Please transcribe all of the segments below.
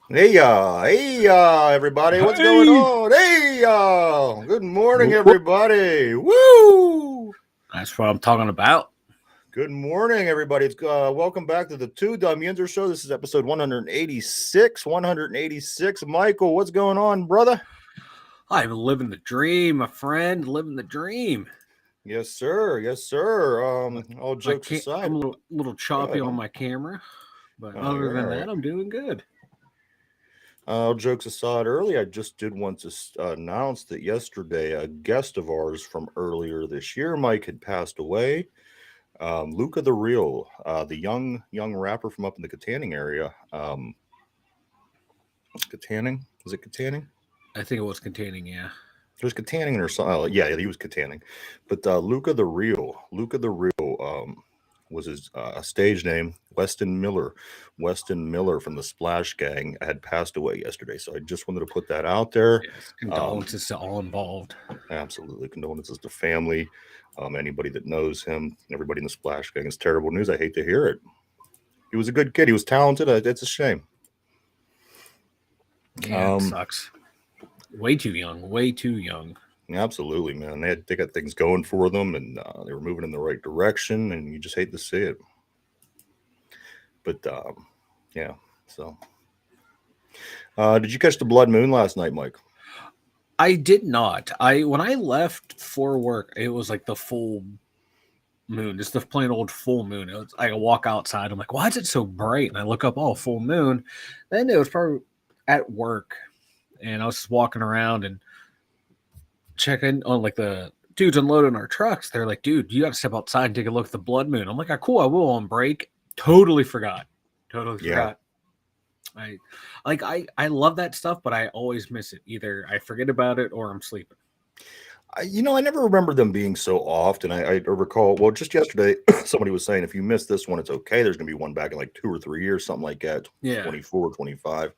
Hey, everybody, what's going on? Hey, good morning, everybody. Woo! That's what I'm talking about. Good morning, everybody. It's welcome back to the Dum Yinzers show. This is episode 186. 186. Michael, what's going on, brother? I'm living the dream, my friend. Living the dream. Yes, sir. Yes, sir. All jokes aside, I'm a little choppy on my camera, but other than that, I'm doing good. All jokes aside, early, I just did want to announce that yesterday a guest of ours from earlier this year, Mike, had passed away. Luca the Real, the young rapper from up in the Katanning area. Katanning? Was it Katanning? I think it was Katanning, yeah. There's Katanning or something. Yeah, he was Katanning. But Luca the Real was his stage name. Weston Miller from the Splash Gang had passed away yesterday. So I just wanted to put that out there. Yes, condolences to all involved. Absolutely. Condolences to family, anybody that knows him, everybody in the Splash Gang. It's terrible news. I hate to hear it. He was a good kid. He was talented. It's a shame. Yeah, it sucks. Way too young. Absolutely, man. They got things going for them, and they were moving in the right direction, and you just hate to see it. But yeah. So, did you catch the blood moon last night, Mike? I did not. When I left for work, it was like the full moon. Just the plain old full moon. I walk outside. I'm like, why is it so bright? And I look up, oh, full moon. Then it was probably at work, and I was just walking around and checking on like the dudes unloading our trucks. They're like, dude, you got to step outside and take a look at the blood moon. I'm like, oh, cool, I will on break. Totally forgot. I love that stuff, but I always miss it. Either I forget about it or I'm sleeping. I never remember them being so off. And I recall, well, just yesterday, somebody was saying if you miss this one, it's okay. There's going to be one back in like 2 or 3 years, something like that. Yeah. 24, 25.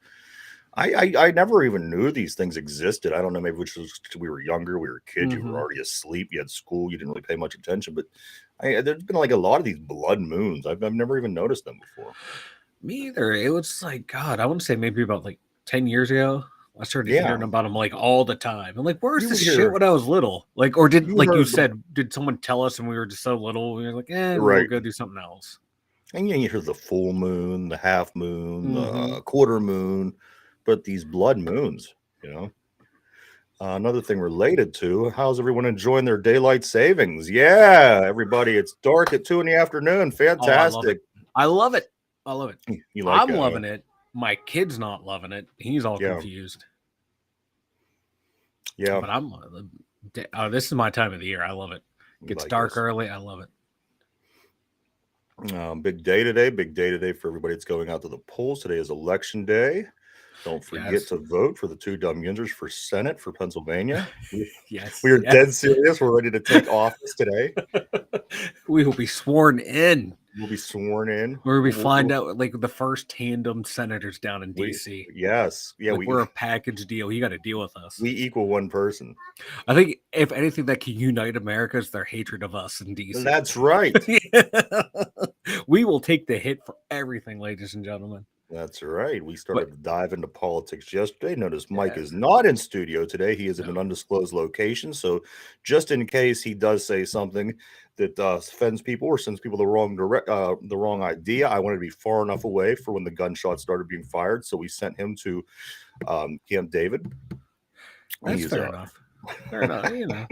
I never even knew these things existed. I don't know, maybe which was we were younger, we were kids, you were already asleep, you had school, you didn't really pay much attention. But there's been like a lot of these blood moons. I've never even noticed them before. Me either. It was like, God, I want to say maybe about like 10 years ago. I started hearing about them like all the time. I'm like, where's this shit when I was little? Like, or did you said, did someone tell us and we were just so little? We were like, we'll go do something else. And you hear the full moon, the half moon, the quarter moon, but these blood moons, another thing related to, how's everyone enjoying their daylight savings? Yeah, everybody, it's dark at 2 p.m. Fantastic. I love it. I'm loving it. My kid's not loving it. He's all confused. Yeah. But I'm loving it. This is my time of the year. I love it. Gets dark early. I love it. Big day today for everybody that's going out to the polls. Today is election day. Don't forget to vote for the Dum Yinzers for Senate for Pennsylvania. Yes. We are dead serious. We're ready to take office today. We will be sworn in. We'll be sworn in. Where we find out like the first tandem senators down in D.C. Yes. Yeah. We're a package deal. You got to deal with us. We equal one person. I think if anything that can unite America is their hatred of us in D.C. That's right. We will take the hit for everything, ladies and gentlemen. That's right. We started to dive into politics yesterday. Notice Mike is not in studio today. He is in an undisclosed location. So just in case he does say something that offends people or sends people the wrong idea, I wanted to be far enough away for when the gunshots started being fired. So we sent him to Camp David. That's fair enough. Fair enough,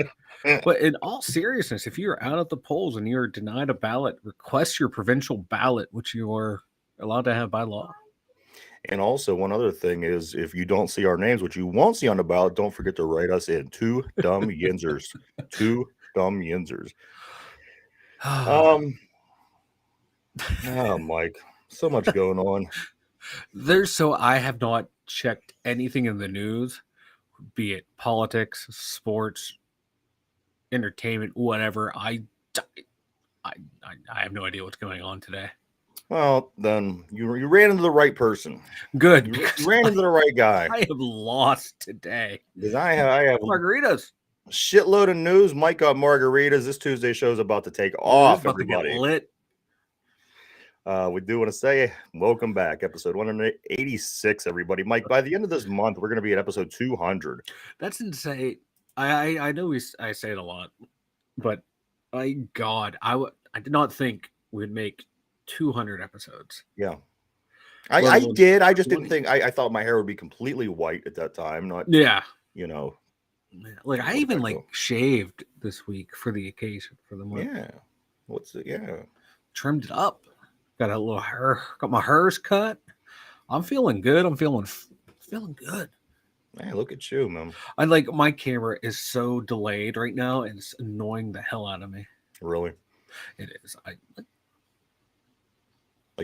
But in all seriousness, if you're out at the polls and you're denied a ballot, request your provincial ballot, which you are allowed to have by law. And also, one other thing is, if you don't see our names, which you won't see on the ballot, don't forget to write us in. Dum Yinzers. Dum Yinzers. Mike, so much going on. I have not checked anything in the news be it politics, sports, entertainment, whatever. I have no idea what's going on today. Well, then you ran into the right person. Good. You ran into the right guy. I have lost today. Because I have margaritas. Shitload of news. Mike got margaritas. This Tuesday show is about to take off, about everybody. To get lit. We do want to say welcome back, episode 186, everybody. Mike, by the end of this month, we're going to be at episode 200. That's insane. I know I say it a lot, but I did not think we'd make 200 episodes. Yeah. I did. I just didn't think. I thought my hair would be completely white at that time. Not. Yeah. You know. Like I even shaved this week for the occasion for the month. Yeah. What's it? Yeah. Trimmed it up. Got a little hair. Got my hairs cut. I'm feeling good. I'm feeling good. Hey, look at you, man. I like my camera is so delayed right now, and it's annoying the hell out of me. Really? It is. Like,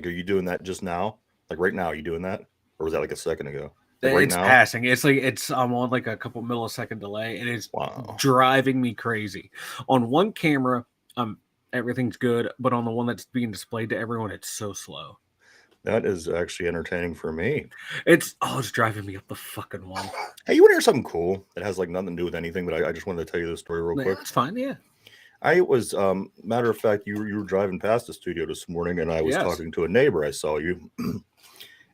are you doing that just now? Like right now, are you doing that, or was that like a second ago? Like it's now? Passing. It's like I'm on like a couple millisecond delay, and it's driving me crazy. On one camera, everything's good, but on the one that's being displayed to everyone, it's so slow. That is actually entertaining for me. It's driving me up the fucking wall. Hey, you want to hear something cool that has like nothing to do with anything, but I just wanted to tell you this story real quick. That's fine, yeah. I was, matter of fact, you were driving past the studio this morning, and I was talking to a neighbor. I saw you,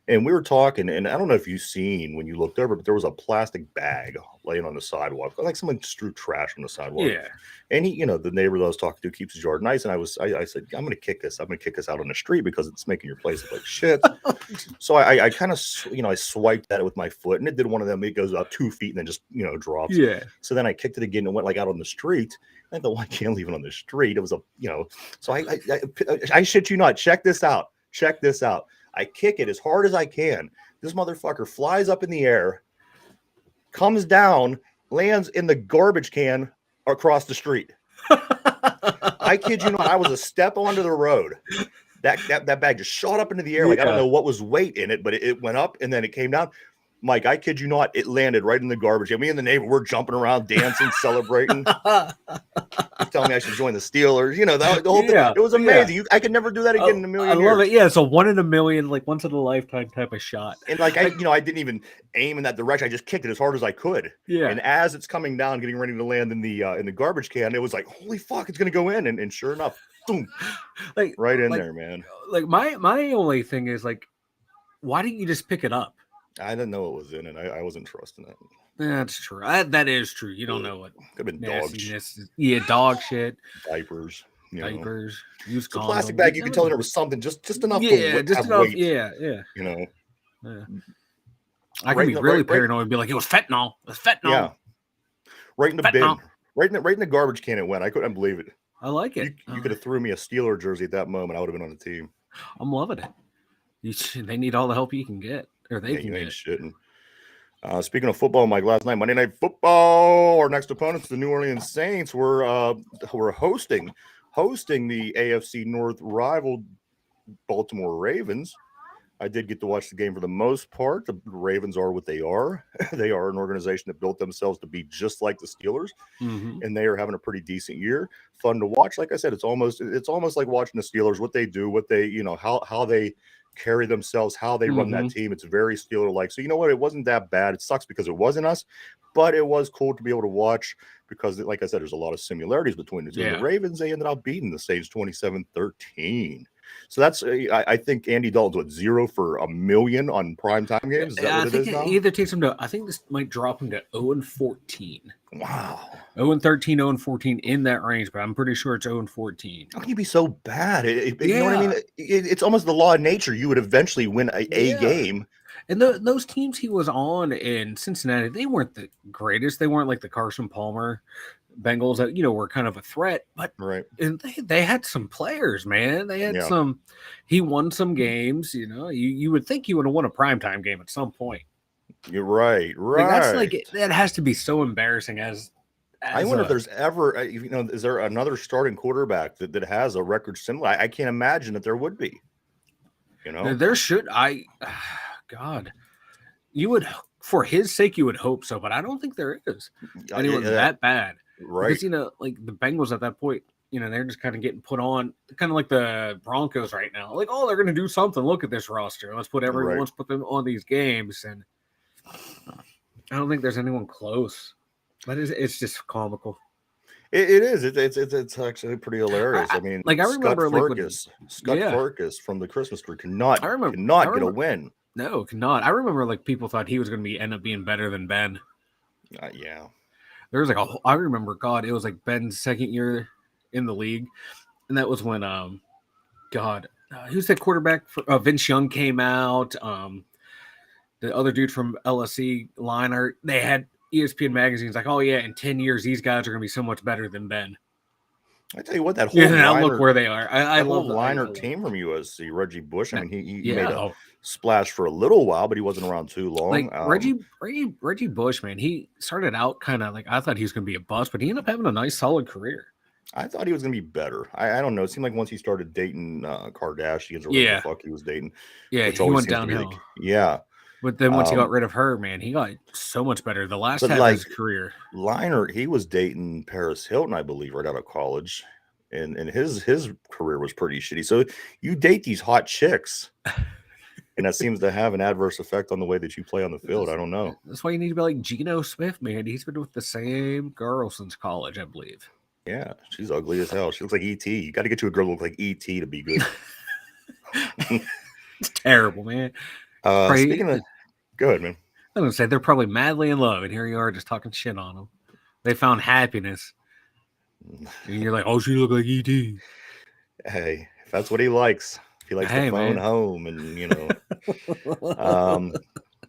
and we were talking, and I don't know if you've seen when you looked over, but there was a plastic bag laying on the sidewalk, like someone just threw trash on the sidewalk. Yeah. And he, the neighbor that I was talking to keeps his yard nice, and I said, I'm going to kick this. I'm going to kick this out on the street because it's making your place look like shit. So I kind of, I swiped at it with my foot, and it did one of them. It goes up 2 feet and then just, drops. Yeah. So then I kicked it again and went like out on the street. I thought, well, I can't leave it on the street. It was so I shit you not. Check this out. Check this out. I kick it as hard as I can. This motherfucker flies up in the air, comes down, lands in the garbage can across the street. I kid you not. I was a step onto the road. That bag just shot up into the air. Like, I don't know what was weight in it, but it went up and then it came down. Mike, I kid you not, it landed right in the garbage. Me and the neighbor, we're jumping around, dancing, celebrating. He's telling me I should join the Steelers. The whole thing. It was amazing. Yeah. I could never do that again in a million years. I love it. Yeah, it's a 1 in a million, like once in a lifetime type of shot. And like I didn't even aim in that direction. I just kicked it as hard as I could. Yeah. And as it's coming down, getting ready to land in the garbage can, it was like, holy fuck, it's gonna go in. And sure enough, boom, right in there, man. Like my only thing is like, why didn't you just pick it up? I didn't know it was in it. I wasn't trusting it. That's true. That is true. You don't know what. Could have been dog shit. Yeah, dog shit. Diapers. Diapers. Used condoms. Plastic bag. You could tell there was something just enough. Yeah, just enough. Weight, yeah. Yeah. I can be really paranoid and be like, it was fentanyl. It was fentanyl. Yeah. Right in the bin. Right in the garbage can it went. I couldn't believe it. I like it. You could have threw me a Steeler jersey at that moment. I would have been on the team. I'm loving it. They need all the help you can get. Or they can ain't shitting. Speaking of football, Mike, last night, Monday Night Football, our next opponents, the New Orleans Saints, were hosting the AFC North rival Baltimore Ravens. I did get to watch the game for the most part. The Ravens are what they are. They are an organization that built themselves to be just like the Steelers, and they are having a pretty decent year. Fun to watch. Like I said, it's almost like watching the Steelers. What they do, what they how they carry themselves, how they run that team. It's very Steeler-like. So you know what? It wasn't that bad. It sucks because it wasn't us, but it was cool to be able to watch because, like I said, there's a lot of similarities between the two. The Ravens, they ended up beating the Saints 27-13. So that's, I think Andy Dalton's 0 for a million on primetime games. Is that what it is now? Either takes him to, I think this might drop him to 0-14. Wow. 0-13, 0-14 in that range, but I'm pretty sure it's 0-14. How can you be so bad? You know what I mean? It's almost the law of nature. You would eventually win a game. And those teams he was on in Cincinnati, they weren't the greatest. They weren't like the Carson Palmer Bengals that were kind of a threat, but and they had some players, man. They had some. He won some games. You would think he would have won a primetime game at some point. You're right. Like that has to be so embarrassing. As I wonder if there's ever, is there another starting quarterback that has a record similar? I can't imagine that there would be. There should. God, you would for his sake, you would hope so, but I don't think there is anyone that bad. Right. Because, like the Bengals at that point, they're just kind of getting put on, kind of like the Broncos right now. Like, oh, they're going to do something. Look at this roster. Let's put them on these games. And I don't think there's anyone close. But it's just comical. It is. It's actually pretty hilarious. I mean, I remember Scott Farkas from the Christmas Tree cannot get a win. No, cannot. I remember people thought he was going to end up being better than Ben. Yeah. There was I remember, God, it was like Ben's second year in the league, and that was when who's that quarterback? Vince Young came out. The other dude from LSC, Leinart, they had ESPN magazines like, oh yeah, in 10 years these guys are going to be so much better than Ben. I tell you what, that whole look where they are. I love the Leinart team from USC. Reggie Bush. I mean, he made a splash for a little while, but he wasn't around too long. Reggie Bush, man, he started out kind of I thought he was going to be a bust, but he ended up having a nice, solid career. I thought he was going to be better. I don't know. It seemed like once he started dating Kardashians or whatever the fuck he was dating. Yeah, he went downhill. But then once he got rid of her, man, he got so much better. The last half of his career. Leinart, he was dating Paris Hilton, I believe, right out of college. And his career was pretty shitty. So you date these hot chicks. And that seems to have an adverse effect on the way that you play on the field. I don't know. That's why you need to be like Geno Smith, man. He's been with the same girl since college, I believe. Yeah, she's ugly as hell. She looks like E.T. You got to get you a girl who looks like E.T. to be good. It's terrible, man. Speaking of, go ahead, man. I'm gonna say they're probably madly in love, and here you are just talking shit on them. They found happiness, and you're like, "Oh, she look like ET." Hey, if that's what he likes, if he likes the phone home, and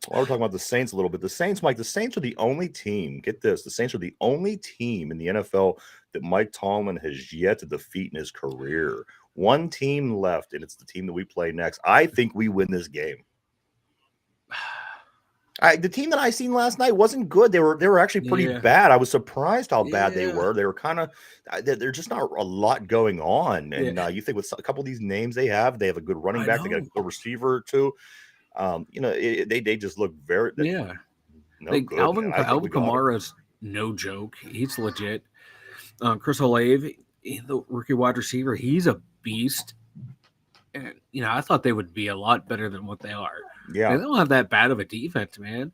we're talking about the Saints a little bit. The Saints, Mike. The Saints are the only team. Get this: the Saints are the only team in the NFL that Mike Tomlin has yet to defeat in his career. One team left, and it's the team that we play next. I think we win this game. The team that I seen last night wasn't good. They were actually pretty bad. I was surprised how bad they were. They were kind of they're just not a lot going on. And you think with a couple of these names they have a good running back, they got a good receiver or two. They just look very good. Alvin Kamara's no joke. He's legit. Chris Olave, the rookie wide receiver, he's a beast. And I thought they would be a lot better than what they are. Yeah, they don't have that bad of a defense, man.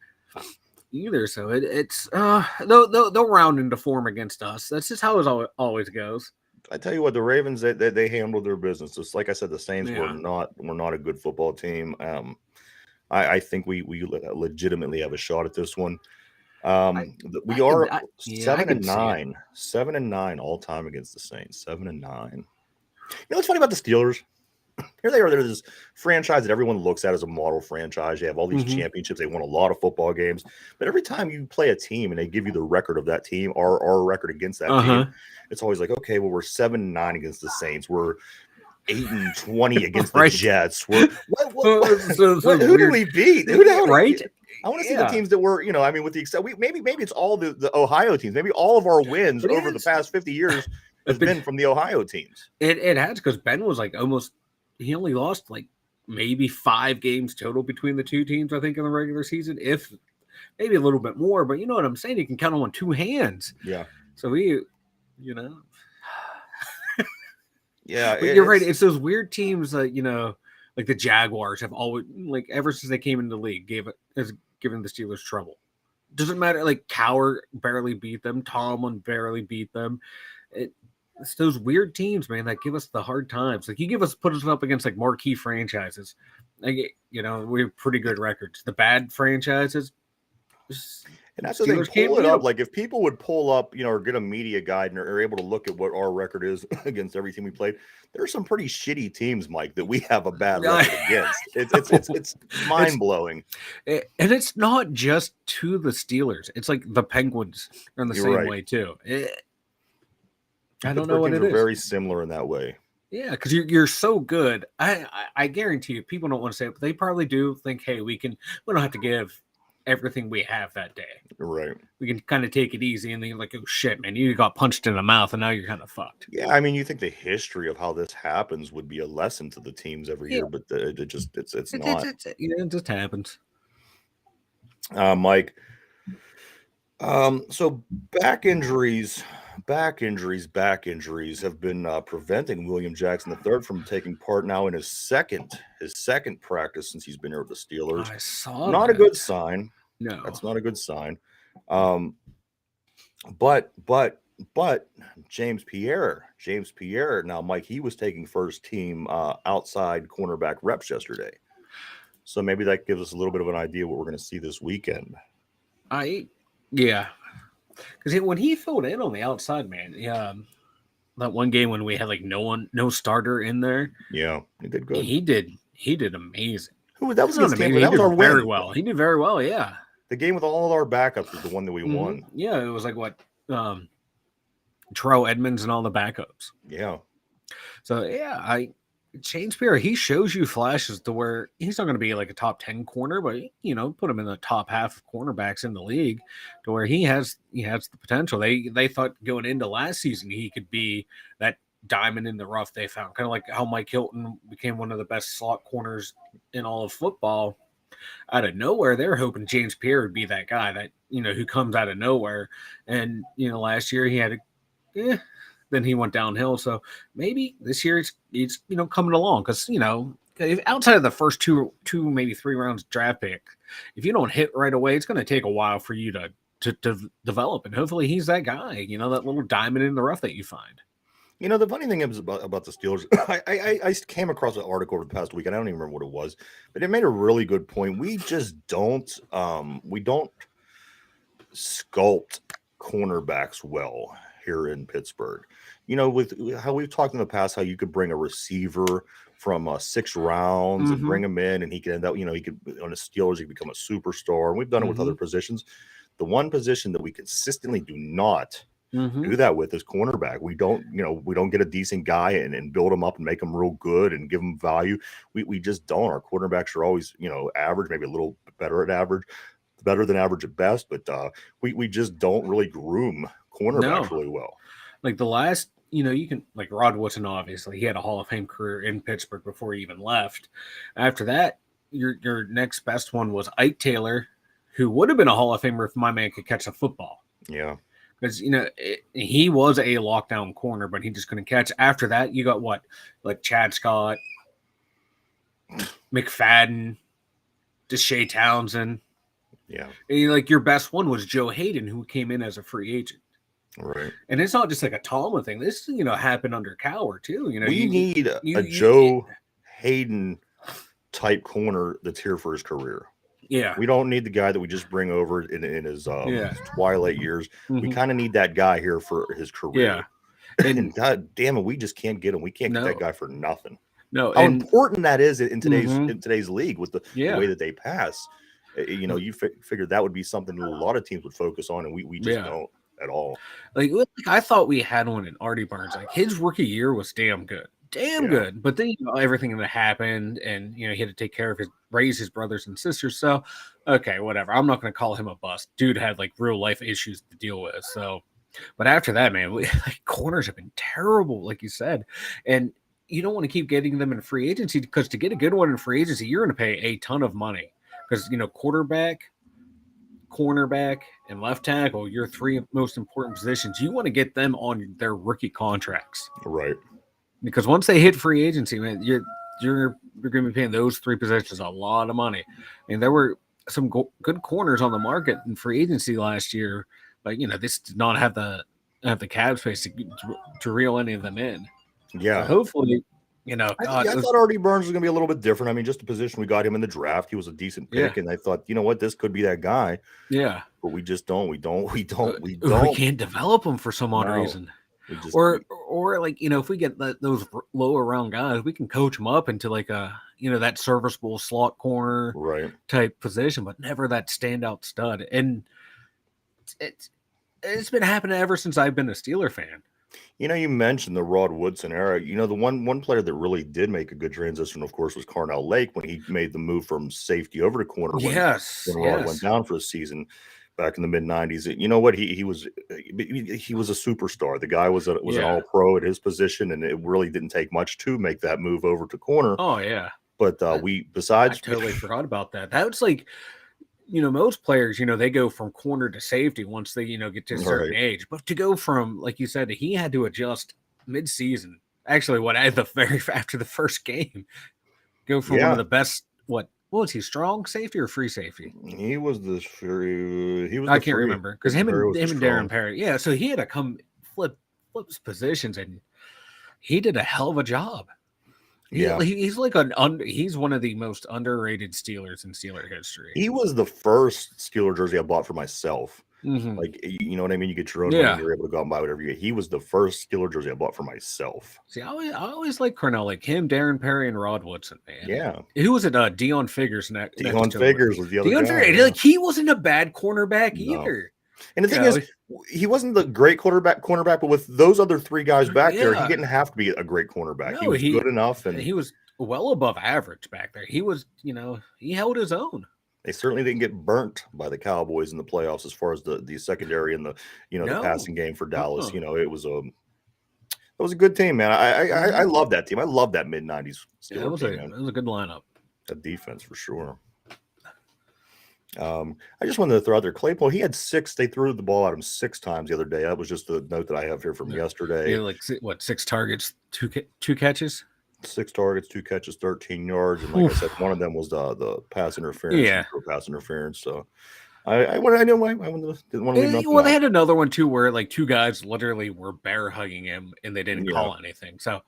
Either. So it's they'll round into form against us. That's just how it always goes. I tell you what, the Ravens they handled their business. Just like I said, the Saints were not a good football team. I think we legitimately have a shot at this one. We are 7-9, 7-9 all time against the Saints. 7-9. You know what's funny about the Steelers? Here they are. They're this franchise that everyone looks at as a model franchise. They have all these championships. They won a lot of football games. But every time you play a team and they give you the record of that team, our record against that team, it's always like, okay, well, we're 7-9 against the Saints. We're 8-20 against the Jets. Who do we beat? Who the hell? Right? I want to see the teams that were, with the except maybe it's all the Ohio teams. Maybe all of our wins over the past 50 years has been from the Ohio teams. It has, because Ben was he only lost maybe 5 games total between the two teams, I think, in the regular season, if maybe a little bit more. But you know what I'm saying? You can count them on 2 hands. Yeah. So yeah, but you're right. It's those weird teams that like the Jaguars have always, ever since they came into the league, has given the Steelers trouble. Doesn't matter. Cowher barely beat them. Tomlin barely beat them. It's those weird teams, man, that give us the hard times. You put us up against marquee franchises. We have pretty good records. The bad franchises, and that's the thing. Pull it up. If people would pull up, or get a media guide and are able to look at what our record is against every team we played, there are some pretty shitty teams, Mike, that we have a bad record against. It's mind blowing. And it's not just to the Steelers. It's the Penguins are in the same way too. I don't know what it is. Very similar in that way. Yeah, because you're so good. I guarantee you, people don't want to say it, but they probably do think, hey, we don't have to give everything we have that day. Right. We can kind of take it easy, and then you're like, oh shit, man, you got punched in the mouth, and now you're kind of fucked. Yeah, I mean, you think the history of how this happens would be a lesson to the teams every year, but it's not. It just happens. Mike. So back injuries have been preventing William Jackson III from taking part now in his second practice since he's been here with the Steelers. I saw Not that. a good sign. No, That's not a good sign. But James Pierre. Now, Mike, he was taking first team outside cornerback reps yesterday. So maybe that gives us a little bit of an idea what we're going to see this weekend. Yeah. Because when he filled in on the outside, man, that one game when we had like no starter in there. Yeah, he did good. He did amazing. That was against Tampa. That was our very win. well. He did very well. Yeah. The game with all of our backups was the one that we won. Yeah, it was like what Terrell Edmonds and all the backups. Yeah. So yeah, James Pierre, he shows you flashes to where he's not going to be like a top 10 corner, but put him in the top half of cornerbacks in the league to where he has the potential. They thought going into last season he could be that diamond in the rough they found, kind of like how Mike Hilton became one of the best slot corners in all of football. Out of nowhere, they're hoping James Pierre would be that guy that who comes out of nowhere. And last year he had then he went downhill. So maybe this year it's coming along because outside of the first two maybe 3 rounds draft pick, if you don't hit right away, it's going to take a while for you to develop. And hopefully he's that guy, that little diamond in the rough that you find. The funny thing is about the Steelers, I came across an article over the past week, and I don't even remember what it was, but it made a really good point. We just don't sculpt cornerbacks well here in Pittsburgh. With how we've talked in the past, how you could bring a receiver from 6 rounds and bring him in, and he could end up, he could on the Steelers, he could become a superstar. And we've done it with other positions. The one position that we consistently do not do that with is cornerback. We don't get a decent guy and build him up and make him real good and give him value. We just don't. Our cornerbacks are always, average, maybe a little better than average at best, but we just don't really groom cornerbacks really well. Like the last, you can like Rod Woodson, obviously he had a Hall of Fame career in Pittsburgh before he even left. After that, your next best one was Ike Taylor, who would have been a Hall of Famer if my man could catch a football. Yeah. Because, he was a lockdown corner, but he just couldn't catch. After that, you got what? Like Chad Scott, McFadden, Deshae Townsend. Yeah. And like your best one was Joe Hayden, who came in as a free agent. Right. And it's not just like a Tomlin thing. This, happened under Cowher, too. We need a Joe Hayden type corner that's here for his career. Yeah. We don't need the guy that we just bring over in his twilight years. We kind of need that guy here for his career. Yeah. And God damn it, we just can't get him. We can't get that guy for nothing. No. How important that is in today's league with the way that they pass. You figured that would be something that a lot of teams would focus on, and we just don't at all. Like I thought we had one in Artie Burns. Like his rookie year was damn good. Good, but then everything that happened, and he had to take care of raise his brothers and sisters. So, okay, whatever. I'm not going to call him a bust. Dude had like real life issues to deal with. So, but after that, man, corners have been terrible, like you said, and you don't want to keep getting them in free agency because to get a good one in free agency, you're going to pay a ton of money because quarterback, cornerback, and left tackle, your 3 most important positions. You want to get them on their rookie contracts, right? Because once they hit free agency, man, you're going to be paying those 3 positions a lot of money. I mean, there were some good corners on the market in free agency last year, but this did not have the cap space to reel any of them in. Yeah, so hopefully, I thought Artie Burns was going to be a little bit different. I mean, just the position we got him in the draft, he was a decent pick, and I thought, this could be that guy. Yeah, but we just don't. We can't develop him for some odd reason. Or like if we get those lower round guys, we can coach them up into like a that serviceable slot corner type position, but never that standout stud. And it's been happening ever since I've been a Steeler fan. You mentioned the Rod Woodson era. The one player that really did make a good transition, of course, was Carnell Lake when he made the move from safety over to corner. When Rod went down for a season back in the mid '90s. You know what? He was a superstar. The guy was an all-pro at his position, and it really didn't take much to make that move over to corner. Oh yeah. But I totally forgot about that. That was like most players, they go from corner to safety once they, get to a certain age. But to go from, like you said, he had to adjust mid-season. Actually, after the first game, go from one of the best. What was he? Strong safety or free safety? He was the free. He was. I can't remember because him and Darren Perry. Yeah, so he had to come flip positions, and he did a hell of a job. He's like he's one of the most underrated Steelers in Steeler history. He was the first Steeler jersey I bought for myself. Mm-hmm. Like, you know what I mean? You get your own money, you're able to go out and buy whatever you get. He was the first Steeler jersey I bought for myself. See, I always like Cornell, like him, Darren Perry, and Rod Woodson, man. Yeah. Who was it? Deion Figures next. Deion Figures was the other guy. Figures, like, he wasn't a bad cornerback either. And the thing is, he wasn't the great cornerback, but with those other three guys back there, he didn't have to be a great cornerback. No, he was good enough. And he was well above average back there. He was, he held his own. They certainly didn't get burnt by the Cowboys in the playoffs as far as the secondary and the the passing game for Dallas. It was a good team, man. I love that team. I love that mid-90s Steelers team. It was a good lineup. That defense for sure. I just wanted to throw out there Claypool. He had 6. They threw the ball at him 6 times the other day. That was just a note that I have here from yesterday. Yeah, like 6 targets, two catches. 6 targets, 2 catches, 13 yards, and like I said, one of them was the pass interference. Yeah, pass interference. So I didn't want to leave nothing Well, they had another one too, where like 2 guys literally were bear hugging him, and they didn't call anything. So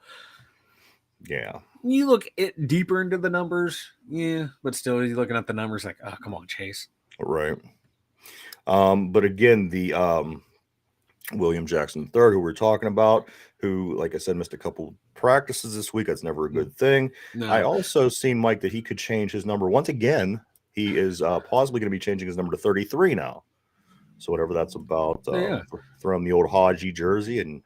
yeah, you look deeper into the numbers, but still, you're looking at the numbers like, oh, come on, Chase. Right. But again, the William Jackson III, who we're talking about, who, like I said, missed a couple practices this week. That's never a good thing. No. I also seen, Mike, that he could change his number. Once again, he is possibly going to be changing his number to 33 now. So whatever that's about, throwing the old Haji jersey and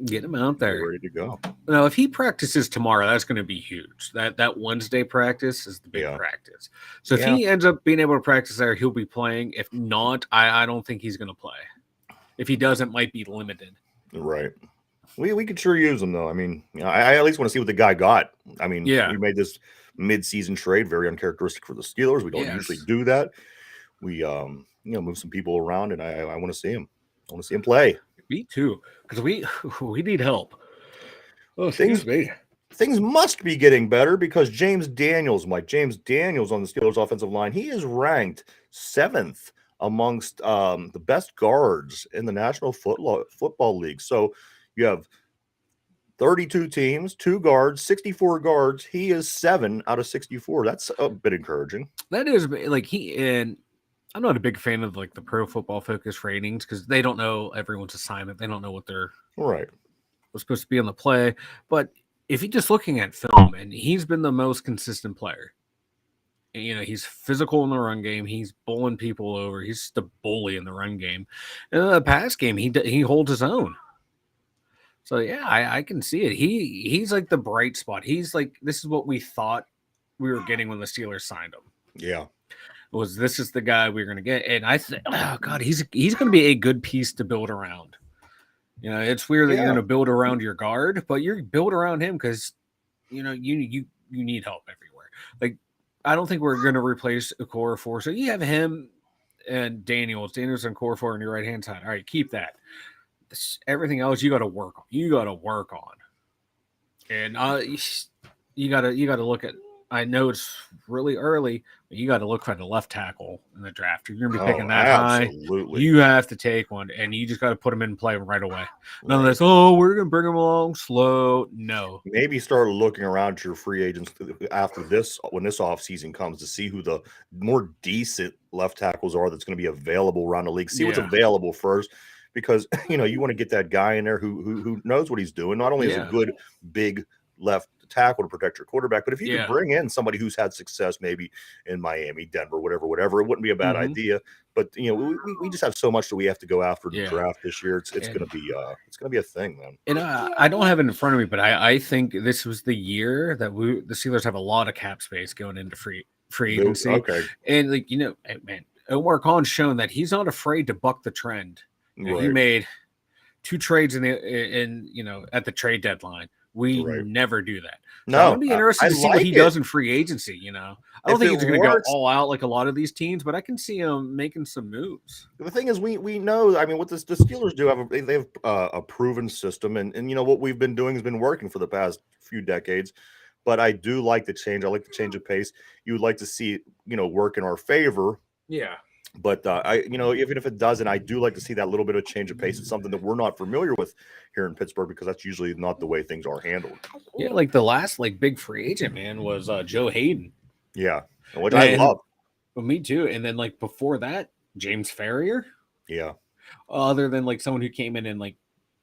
get him out there. Ready to go. Now, if he practices tomorrow, that's going to be huge. That Wednesday practice is the big practice. So if he ends up being able to practice there, he'll be playing. If not, I don't think he's going to play. If he doesn't, might be limited. Right. We could sure use him, though. I mean, I at least want to see what the guy got. I mean, we made this mid-season trade, very uncharacteristic for the Steelers. We don't usually do that. We, move some people around, and I want to see him. I want to see him play. Me too, because we need help. Oh, things must be getting better because James Daniels on the Steelers offensive line, he is ranked 7th amongst the best guards in the National Football League. So you have 32 teams, 2 guards, 64 guards. He is 7 out of 64. That's a bit encouraging. That is like and I'm not a big fan of like the Pro Football Focus ratings because they don't know everyone's assignment. They don't know what they're supposed to be on the play. But if you're just looking at film, and he's been the most consistent player. He's physical in the run game. He's bowling people over. He's the bully in the run game. And in the pass game, he holds his own. So yeah, I can see it. He's like the bright spot. He's like, this is what we thought we were getting when the Steelers signed him. Yeah. This is the guy we're going to get. And I think, oh God, he's going to be a good piece to build around. It's weird that you're going to build around your guard, but you're build around him because, you need help everywhere. Like, I don't think we're going to replace a core 4. So you have him and Daniels and core 4 on your right-hand side. All right, keep that. Everything else you got to work on. And you got to look at. I know it's really early, but you got to look for the left tackle in the draft. You're going to be picking that high. You have to take one, and you just got to put him in play right away. None of this, we're going to bring him along slow. No. Maybe start looking around at your free agents after this, when this offseason comes, to see who the more decent left tackles are that's going to be available around the league. See what's available first. Because, you want to get that guy in there who knows what he's doing. Not only is a good, big left tackle to protect your quarterback, but if you could bring in somebody who's had success maybe in Miami, Denver, whatever, it wouldn't be a bad idea. But, we just have so much that we have to go after the draft this year. It's going to be a thing, man. And I don't have it in front of me, but I think this was the year that the Steelers have a lot of cap space going into free agency. Okay. And man, Omar Khan's shown that he's not afraid to buck the trend. He made 2 trades at the trade deadline. We Right. never do that. So I'm No, gonna be interested I to see what like he it. does in free agency. I don't If think it he's gonna go works, all out like a lot of these teams, but I can see him making some moves. the thing is, we know. I mean, what the Steelers do have they have a proven system, and what we've been doing has been working for the past few decades. But I do like the change. I like the change of pace. You would like to see it, work in our favor. Yeah. But even if it doesn't, I do like to see that little bit of change of pace. It's something that we're not familiar with here in Pittsburgh because that's usually not the way things are handled. Yeah, like the last big free agent man was Joe Hayden. Yeah, which I love. Well, me too. And then before that, James Farrier. Yeah. Other than someone who came in and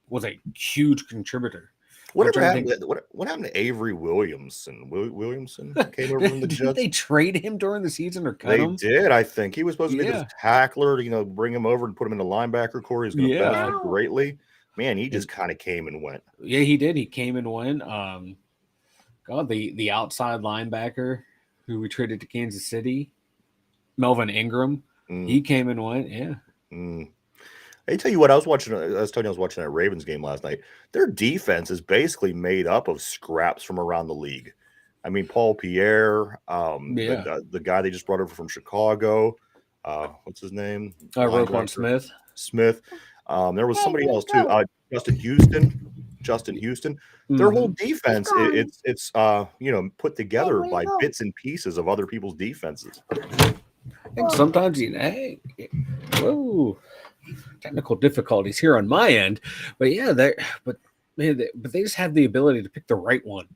was a huge contributor. Whatever happened? What happened to Avery Williamson? Williamson came over from the Jets. Did they trade him during the season or cut him? They did. I think he was supposed to be this tackler. Bring him over and put him in the linebacker core. He's going to benefit greatly. Man, he just kind of came and went. Yeah, he did. He came and went. God, the outside linebacker who we traded to Kansas City, Melvin Ingram. He came and went. Yeah. I tell you what, I was watching that Ravens game last night. Their defense is basically made up of scraps from around the league. I mean, Paul Pierre, the guy they just brought over from Chicago. What's his name? Roquan Smith. There was somebody else too. Justin Houston. Their whole defense, it's put together by bits and pieces of other people's defenses. And sometimes technical difficulties here on my end, but yeah, they just have the ability to pick the right one.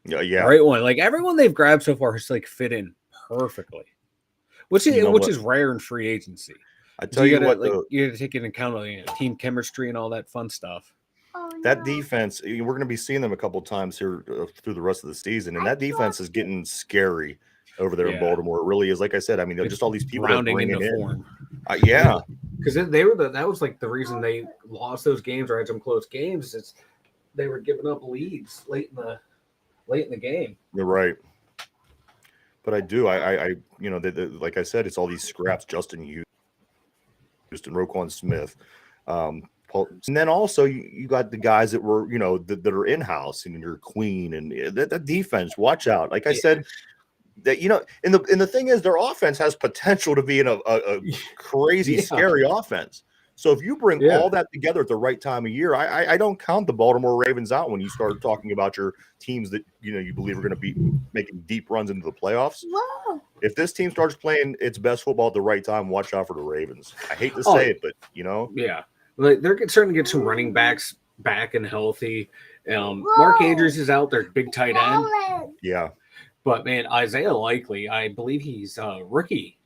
Yeah, the right one. Like everyone they've grabbed so far has fit in perfectly, which is rare in free agency. I tell you what, you got to take into account team chemistry and all that fun stuff. That defense, we're going to be seeing them a couple times here through the rest of the season, and that defense is getting scary over there in Baltimore. It really is. Like I said, I mean, just all these people rounding into form. Because they were that was the reason they lost those games or had some close games. Is they were giving up leads late in the game. You're right. But I do. Like I said, it's all these scraps. Justin Houston, Roquan Smith, Paul, and then also you got the guys that were that are in house and your Queen and that defense. Watch out. Like I said. That and the thing is, their offense has potential to be in a crazy, scary offense. So if you bring all that together at the right time of year, I don't count the Baltimore Ravens out when you start talking about your teams that you believe are going to be making deep runs into the playoffs. Whoa. If this team starts playing its best football at the right time, watch out for the Ravens. I hate to say it, but yeah, they're starting to get some running backs back and healthy. Mark Andrews is out there, big tight end. Yeah. But man, Isaiah Likely, I believe he's a rookie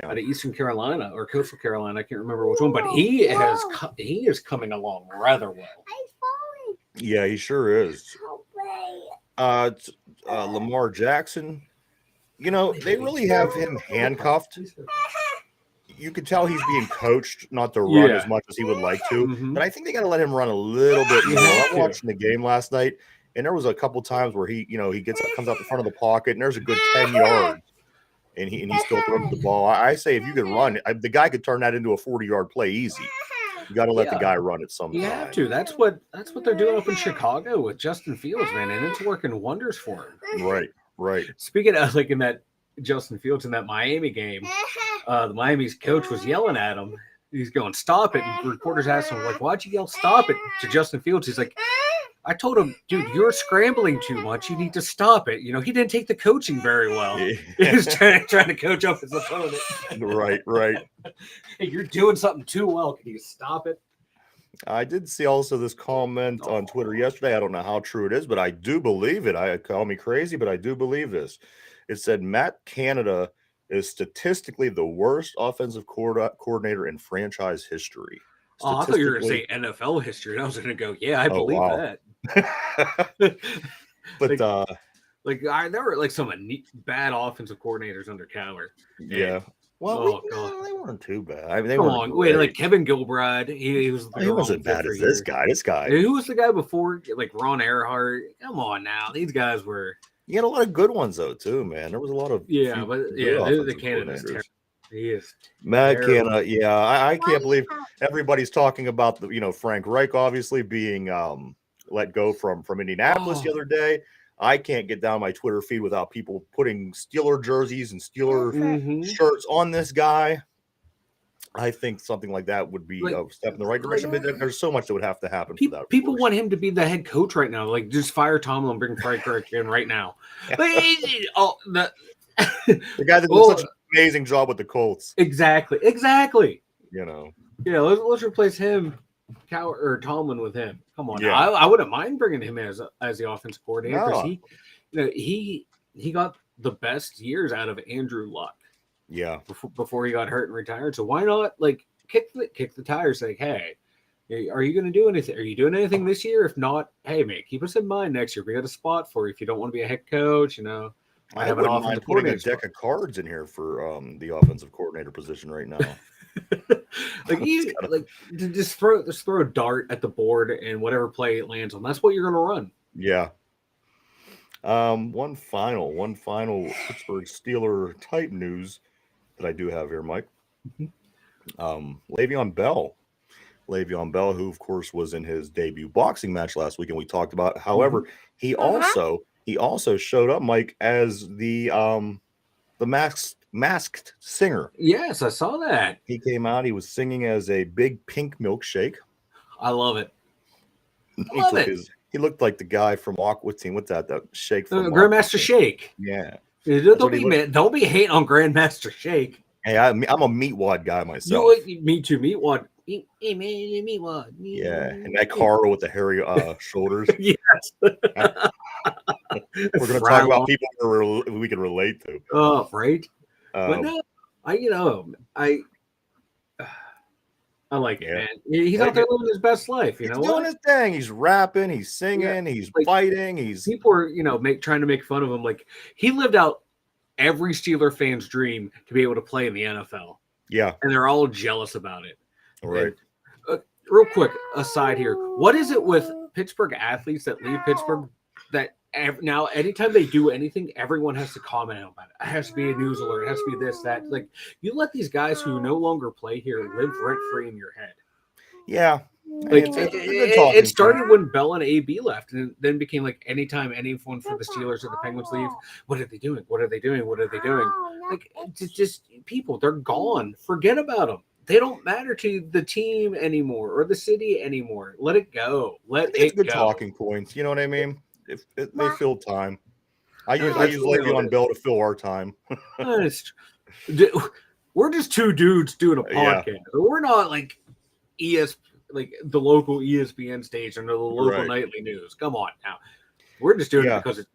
out of Eastern Carolina or Coastal Carolina. I can't remember which one, but he is coming along rather well. Yeah, he sure is. Lamar Jackson, they really have him handcuffed. You could tell he's being coached not to run as much as he would like to, but I think they got to let him run a little bit more. I'm watching the game last night. And there was a couple times where he, comes out the front of the pocket, and there's a good 10 yards, and he still throws the ball. I say if you could run, the guy could turn that into a 40-yard play easy. You got to let the guy run at some time. You have to. That's what they're doing up in Chicago with Justin Fields, man, and it's working wonders for him. Right. Speaking of in that Justin Fields in that Miami game, the Miami's coach was yelling at him. He's going, "Stop it!" And reporters asked him, "Why'd you yell stop it to Justin Fields?" He's like, I told him, dude, you're scrambling too much. You need to stop it. He didn't take the coaching very well. He was trying to coach up his opponent. Right. Hey, you're doing something too well. Can you stop it? I did see also this comment on Twitter yesterday. I don't know how true it is, but I do believe it. Call me crazy, but I do believe this. It said Matt Canada is statistically the worst offensive coordinator in franchise history. Oh, I thought you were going to say NFL history. And I was going to go, I believe that. But there were some bad offensive coordinators under Cowher. Yeah. Well, they weren't too bad. I mean, they weren't. Wait, Kevin Gilbride, he wasn't bad as this guy. This guy. Who was the guy before? Ron Earhart. Come on now, these guys were. You had a lot of good ones though, too, man. There was a lot of the Canada's terrible. He is Matt Canada. I can't believe everybody's talking about the Frank Reich obviously being let go from Indianapolis the other day. I can't get down my Twitter feed without people putting Steeler jerseys and Steeler shirts on this guy. I think something like that would be a step in the right direction, but there's so much that would have to happen for that. People want him to be the head coach right now. Like, just fire Tomlin and bring Frank Reich in right now. The guy that did such an amazing job with the Colts. Exactly. You know. Yeah, let's replace him, or Tomlin with him. Come on, I wouldn't mind bringing him as the offensive coordinator because he got the best years out of Andrew Luck. Yeah, before he got hurt and retired. So why not kick the tires? Like, hey, are you going to do anything? Are you doing anything this year? If not, hey, mate, keep us in mind next year. We got a spot for you if you don't want to be a head coach. I have an offensive putting a deck of cards in here for the offensive coordinator position right now. Just throw a dart at the board and whatever play it lands on, that's what you're going to run. Yeah. One final Pittsburgh Steeler type news that I do have here, Mike. Le'Veon Bell, who of course was in his debut boxing match last week, and we talked about. However, he also showed up, Mike, as the masked singer. Yes, I saw that. He came out. He was singing as a big pink milkshake. I love it. He looked like the guy from Aqua Teen. What's that? That shake from Grandmaster Shake. Yeah. Don't be hating on Grandmaster Shake. Hey, I'm a meatwad guy myself. Me too, meatwad. Hey, meatwad. Yeah, and that Carl with the hairy shoulders. Yes. We're going to talk about people we can relate to. Oh, right. But no, I like it, man. He's out there living his best life. He's doing his thing. He's rapping. He's singing. He's fighting. People are, trying to make fun of him. Like, he lived out every Steeler fan's dream to be able to play in the NFL. Yeah, and they're all jealous about it. All right. And, real quick aside here, what is it with Pittsburgh athletes that leave Pittsburgh that now anytime they do anything, everyone has to comment about it? It has to be a news alert. It has to be this, that. Like, you let these guys who no longer play here live rent free in your head. Yeah. Like, it started when Bell and AB left, and then became like anytime anyone for the Steelers or the Penguins leave, what are they doing? What are they doing? What are they doing? Like, it's just people, they're gone. Forget about them. They don't matter to the team anymore or the city anymore. Let it go. It's good talking points. You know what I mean? If they fill time. I use Le'Veon Bell to fill our time. We're just two dudes doing a podcast. Yeah. We're not like like the local ESPN station or the local nightly news. Come on now. We're just doing it because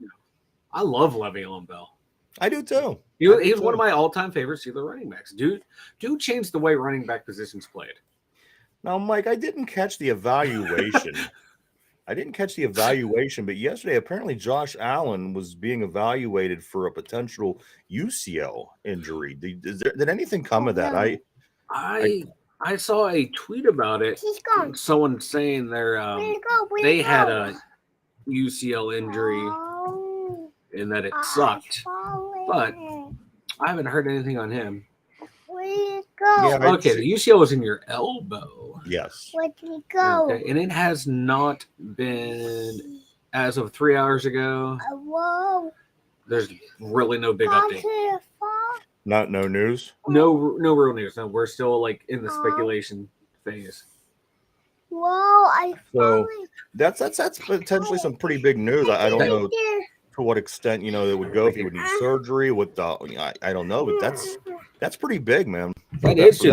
I love Le'Veon Bell. I do too. He was one of my all-time favorite Steeler running backs. Dude changed the way running back positions played. Now, Mike, I didn't catch the evaluation. But yesterday, apparently Josh Allen was being evaluated for a potential UCL injury. Did anything come of that? I saw a tweet about it. Someone saying they had a UCL injury and that it sucked, but I haven't heard anything on him. Yeah, okay, the UCL was in your elbow. Yes. Where did it go? Okay, and it has not been, as of 3 hours ago. Whoa. There's really no big update. No news? No real news. No, we're still like in the speculation phase. Whoa, that's potentially some pretty big news. I don't know to what extent it would go if he would need surgery. I don't know, but that's pretty big, man. That is too.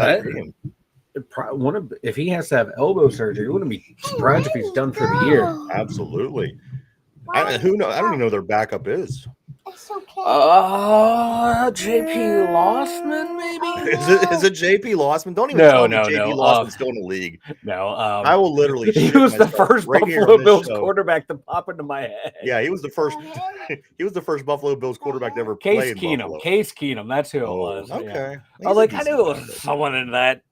If he has to have elbow surgery, you wouldn't be surprised if he's done for the year. Absolutely. Who knows? I don't even know who their backup is. It's okay. JP Lossman, maybe? Is it JP Lossman? Don't even tell me JP Lossman's still in the league. No, I will literally. He was the first Buffalo Bills quarterback to pop into my head. Yeah, he was the first. He was the first Buffalo Bills quarterback to ever play in Buffalo. Case Keenum, that's who it was. Okay, yeah. I knew it was someone in that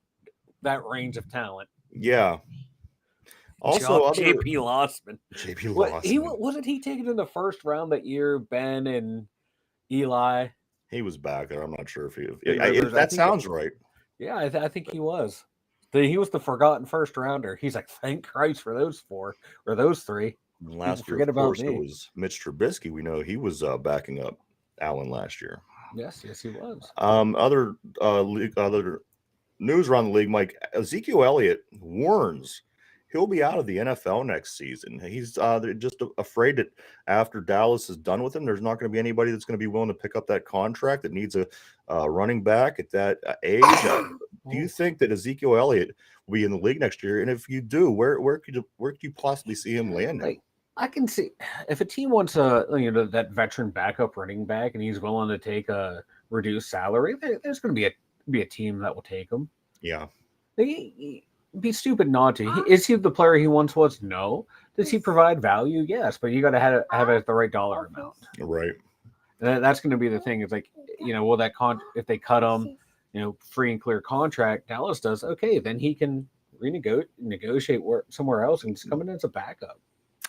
range of talent. Yeah. Also, JP Lossman. Wasn't he taken in the first round that year? Ben and Eli. He was back there. I'm not sure if that sounds right. Yeah, I think he was. He was the forgotten first rounder. He's like, thank Christ for those 4 or those 3. And last year, forget of about course, it me. was Mitch Trubisky. We know he was backing up Allen last year. Yes, he was. Other news around the league, Mike, Ezekiel Elliott warns he'll be out of the NFL next season. He's they're just afraid that after Dallas is done with him, there's not going to be anybody that's going to be willing to pick up that contract that needs a running back at that age. Do you think that Ezekiel Elliott will be in the league next year? And if you do, where could you possibly see him landing? Like, I can see if a team wants that veteran backup running back and he's willing to take a reduced salary, there's going to be a team that will take him. Yeah. It'd be stupid not to. Is he the player he once was? No. Does he provide value? Yes, but you got to have it at the right dollar amount. Right. And that's going to be the thing. It's like, will that if they cut him, free and clear contract, Dallas does, okay, then he can negotiate somewhere else and just come in as a backup.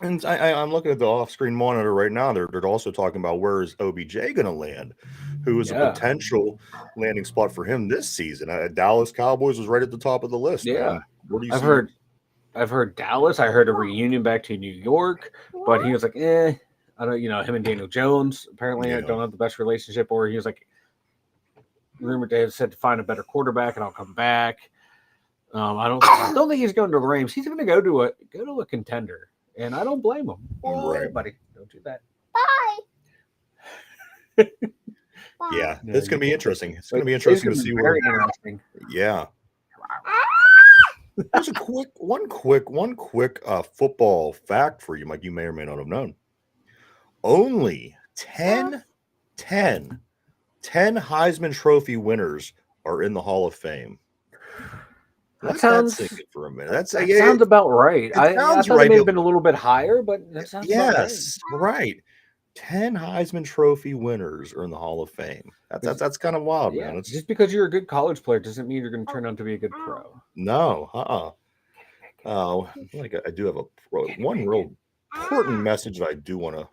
And I'm looking at the off-screen monitor right now. They're also talking about where is OBJ going to land, who is a potential landing spot for him this season. Dallas Cowboys was right at the top of the list. Yeah, what do you? I've heard Dallas. I heard a reunion back to New York, but he was like, I don't. Him and Daniel Jones apparently don't have the best relationship, or he was like, rumored to have said to find a better quarterback and I'll come back. I don't think he's going to the Rams. He's going to go to a contender. And I don't blame him. Right, buddy. Don't do that. Bye. Yeah, it's going to be interesting. It's going to be interesting to see where. Interesting. Yeah. There's one quick football fact for you, Mike. You may or may not have known. Only 10 Heisman Trophy winners are in the Hall of Fame. That sounds for a minute. That sounds about right. I thought it may have been a little bit higher, but that sounds about right. 10 Heisman Trophy winners are in the Hall of Fame. That's kind of wild, man. It's just because you're a good college player doesn't mean you're going to turn out to be a good pro. No, Oh, I do have one real important message that I do want to,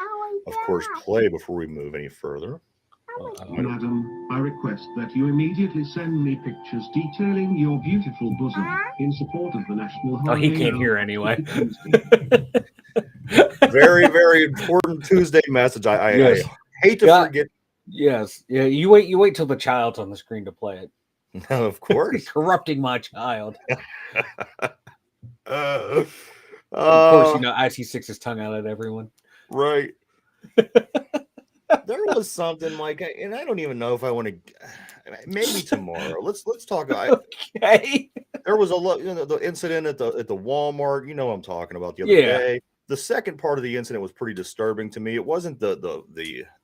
of course, play before we move any further. Madam, I request that you immediately send me pictures detailing your beautiful bosom in support of the national holiday. Oh, he can't hear anyway. Very, very important Tuesday message. I hate to forget. Yes. Yeah. You wait till the child's on the screen to play it. No, of course. Corrupting my child. Of course, as he sticks his tongue out at everyone. Right. There was something, Mike, and I don't even know if I want to. Maybe tomorrow. Let's talk. Okay. There was the incident at the Walmart. You know what I'm talking about the other day. The second part of the incident was pretty disturbing to me. It wasn't there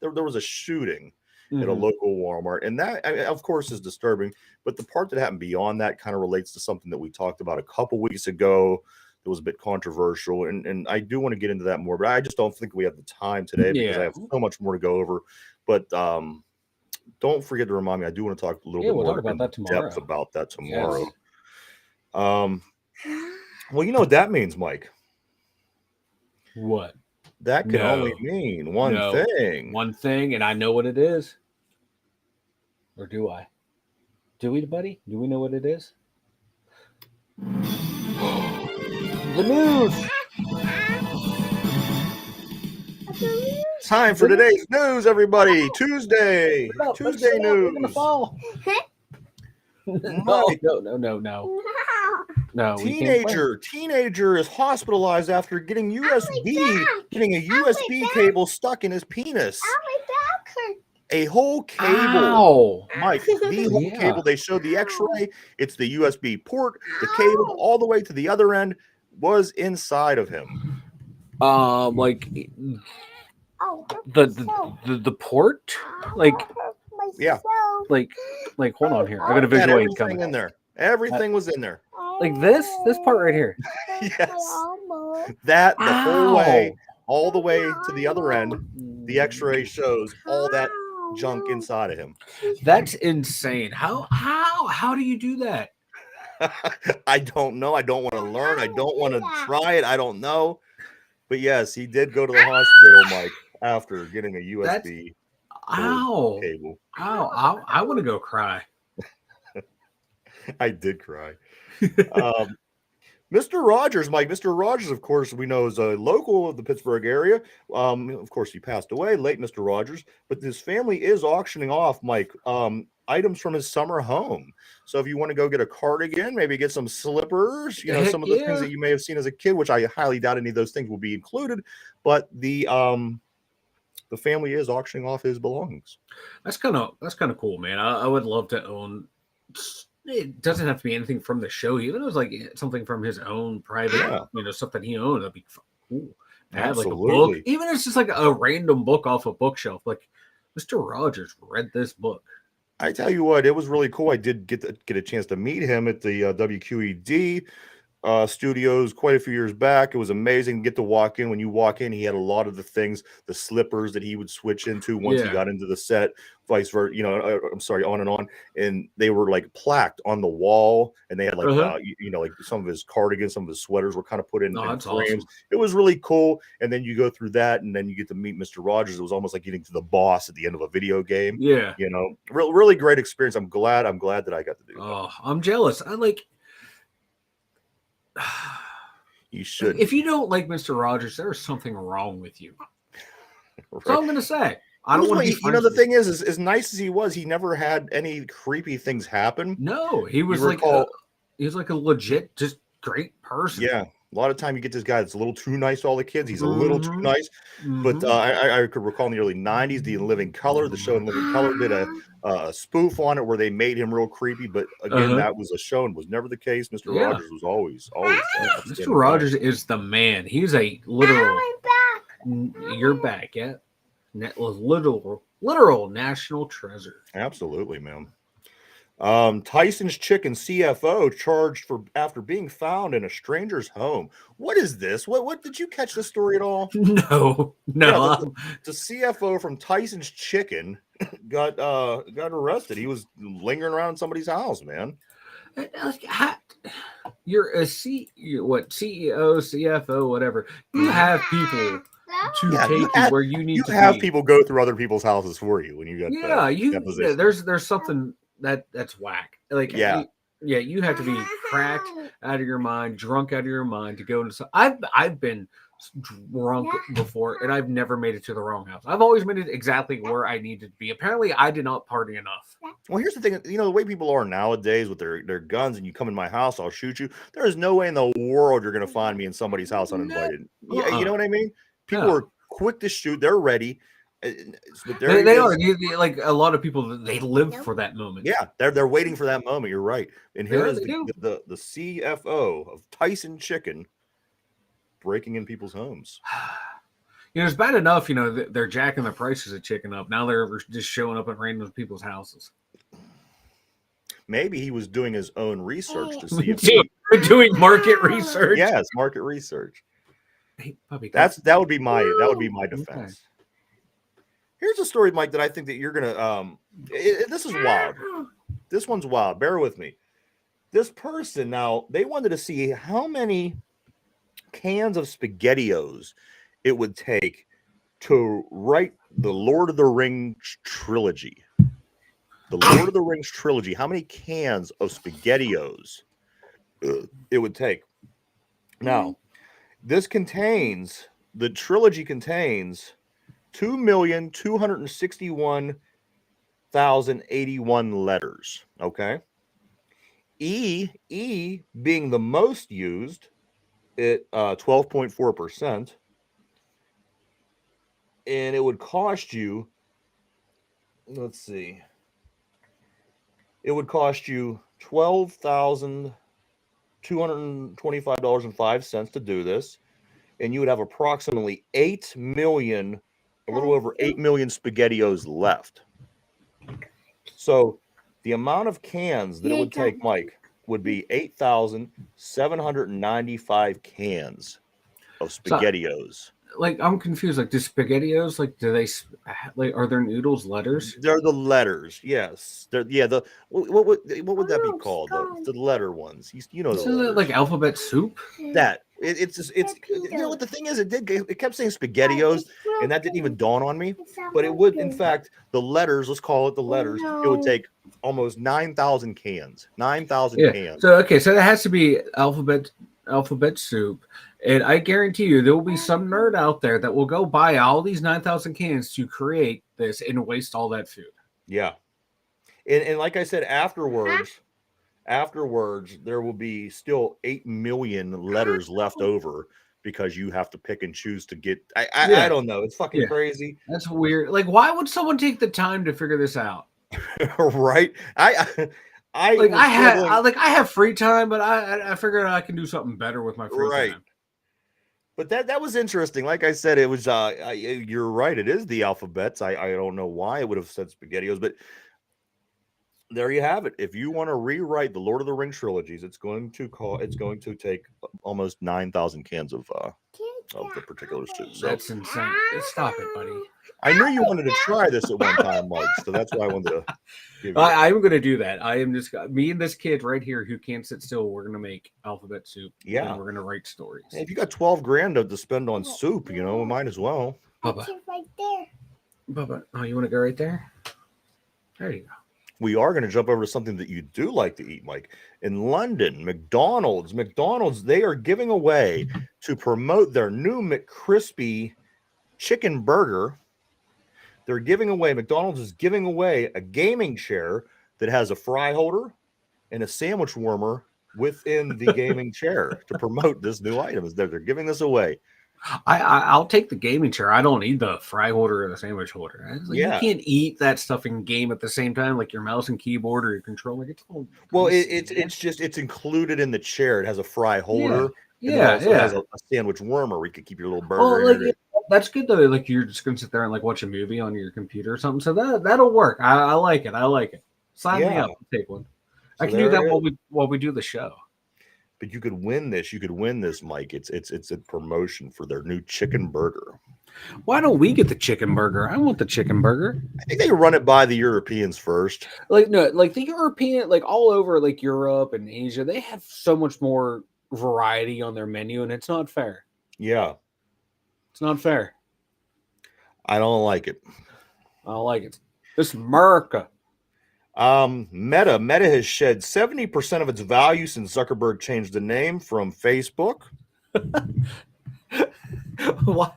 was a shooting at a local Walmart, and that, of course, is disturbing. But the part that happened beyond that kind of relates to something that we talked about a couple weeks ago. It was a bit controversial, and I do want to get into that more, but I just don't think we have the time today because I have so much more to go over. But don't forget to remind me. I do want to talk a little bit more about that tomorrow. Depth about that tomorrow. Yes. Well, you know what that means, Mike. What? That can only mean one thing. One thing, and I know what it is. Or do I? Do we, buddy? Do we know what it is? The news. Time for today's news, everybody. Tuesday news. In the fall. No. Teenager is hospitalized after getting a USB cable stuck in his penis. A whole cable. Ow. Mike, the whole cable. They showed the x-ray. It's the USB port. The cable all the way to the other end was inside of him. Like the port? Like hold on here. I got a visual aid coming in there. Everything was in there. Like this part right here. Yes. That the whole way, all the way to the other end, the x-ray shows all that junk inside of him. That's insane. How do you do that? I don't know. I don't want to learn. I don't want to try it. I don't know. But yes, he did go to the hospital, Mike, after getting a USB cable. I want to go cry. I did cry. Mr. Rogers, Mike. Mr. Rogers, of course, we know is a local of the Pittsburgh area. Of course, he passed away, late Mr. Rogers, but his family is auctioning off, Mike, items from his summer home. So if you want to go get a cardigan, maybe get some slippers, some of the things that you may have seen as a kid, which I highly doubt any of those things will be included, but the family is auctioning off his belongings. That's kind of cool, man. I would love to own. It doesn't have to be anything from the show. Even if it was like something from his own private, stuff that he owned, that'd be cool. Have like a book, even if it's just like a random book off a bookshelf. Like Mr. Rogers read this book. I tell you what, it was really cool. I did get a chance to meet him at the WQED studios quite a few years back. It was amazing to get to walk in. When you walk in, he had a lot of the things, the slippers that he would switch into once he got into the set, vice versa, I'm sorry, on and on. And they were like plaqued on the wall, and they had like, like some of his cardigans, some of his sweaters were kind of put in frames. Awesome. It was really cool. And then you go through that, and then you get to meet Mr. Rogers. It was almost like getting to the boss at the end of a video game. Yeah. Really great experience. I'm glad that I got to do that. Oh, I'm jealous. You should. If you don't like Mr. Rogers, there's something wrong with you. Right. That's all I'm going to say. I don't want to be the thing is, as nice as he was, he never had any creepy things happen. No, he was like a legit, just great person. Yeah. A lot of time you get this guy that's a little too nice to all the kids. He's a little too nice. But I could recall in the early 90s, the Living Color, the show in Living Color did a spoof on it where they made him real creepy. But again, that was a show and was never the case. Mr. Rogers was always. Mr. Rogers is the man. He's a literal. You're back, yeah. Literal national treasure. Absolutely, man. Tyson's Chicken CFO charged after being found in a stranger's home. What is this? What did you catch this story at all? No. Yeah, the CFO from Tyson's Chicken got arrested. He was lingering around somebody's house, man. You're a CEO, CFO, whatever. You have people to take you where you need to have people go through other people's houses for you when you get there's something that's whack. Like you have to be cracked out of your mind, drunk out of your mind to go into. I've been drunk before, and I've never made it to the wrong house. I've always made it exactly where I needed to be. Apparently, I did not party enough. Well, here's the thing. The way people are nowadays with their guns, and you come in my house, I'll shoot you. There is no way in the world you're going to find me in somebody's house uninvited. Yeah, you know what I mean? People are quick to shoot. They're ready. They are. Like a lot of people, they live for that moment. Yeah, they're waiting for that moment. You're right. And here is the CFO of Tyson Chicken breaking in people's homes. It's bad enough. They're jacking the prices of chicken up. Now they're just showing up at random people's houses. Maybe he was doing his own research to see if doing market research. Yes, market research. Hey, puppy, that would be my defense. Okay. Here's a story, Mike, that I think that you're gonna. This is wild. This one's wild. Bear with me. This person now, they wanted to see how many cans of SpaghettiOs it would take to write the Lord of the Rings trilogy. The Lord of the Rings trilogy. How many cans of SpaghettiOs it would take? Now, the trilogy contains 2,261,081 letters. Okay. E being the most used at 12.4%. And it would cost you, let's see, it would cost you $12,225.05 to do this. And you would have approximately 8 million, a little over 8 million SpaghettiOs left. So the amount of cans that it would take, Mike, would be 8,795 cans of SpaghettiOs. I'm confused. Do SpaghettiOs, do they, are there noodles letters? They're the letters, yes. What would that be called? The letter ones. Isn't it like alphabet soup? That. It's what the thing is, it kept saying SpaghettiOs, and that didn't even dawn on me. But it would, in fact, the letters, let's call it the letters, it would take almost 9,000 cans. 9,000 Yeah. cans. So that has to be alphabet soup, and I guarantee you there will be some nerd out there that will go buy all these 9,000 cans to create this and waste all that food. Yeah, and like I said, afterwards, there will be still 8 million letters left over because you have to pick and choose to get. I don't know. It's fucking crazy. That's weird. Like, why would someone take the time to figure this out? Right? I have free time, but I figured I can do something better with my free time. But that was interesting. Like I said, it was you're right. It is the alphabets. I don't know why it would have said SpaghettiOs, but there you have it. If you want to rewrite the Lord of the Rings trilogies, it's going to take almost 9,000 cans of the particular soup. So that's insane. Stop it, buddy. I knew you wanted to try this at one time, Mike. So that's why I wanted to give you I'm going to do that. I am just me and this kid right here who can't sit still. We're going to make alphabet soup. Yeah, and we're going to write stories. Hey, if you got 12 grand to spend on soup, we might as well. Bubba. Right there. Bubba, oh, you want to go right there? There you go. We are going to jump over to something that you do like to eat, Mike. In London, McDonald's, they are giving away to promote their new McCrispy chicken burger. McDonald's is giving away a gaming chair that has a fry holder and a sandwich warmer within the gaming chair to promote this new item. They're giving this away. I'll take the gaming chair. I don't need the fry holder or the sandwich holder. You can't eat that stuff in game at the same time, like your mouse and keyboard or your controller. It's included in the chair. It has a fry holder. Yeah, it has a sandwich warmer where you could keep your little burger. That's good though. Like you're just gonna sit there and like watch a movie on your computer or something. So that'll work. I like it. Sign me up. I'll take one. So I can do that while we do the show. But you could win this. Mike. It's a promotion for their new chicken burger. Why don't we get the chicken burger? I want the chicken burger. I think they run it by the Europeans first. Like the European, like all over like Europe and Asia, they have so much more variety on their menu, and it's not fair. Yeah. It's not fair. I don't like it. I don't like it. This is America. Meta has shed 70% of its value since Zuckerberg changed the name from Facebook.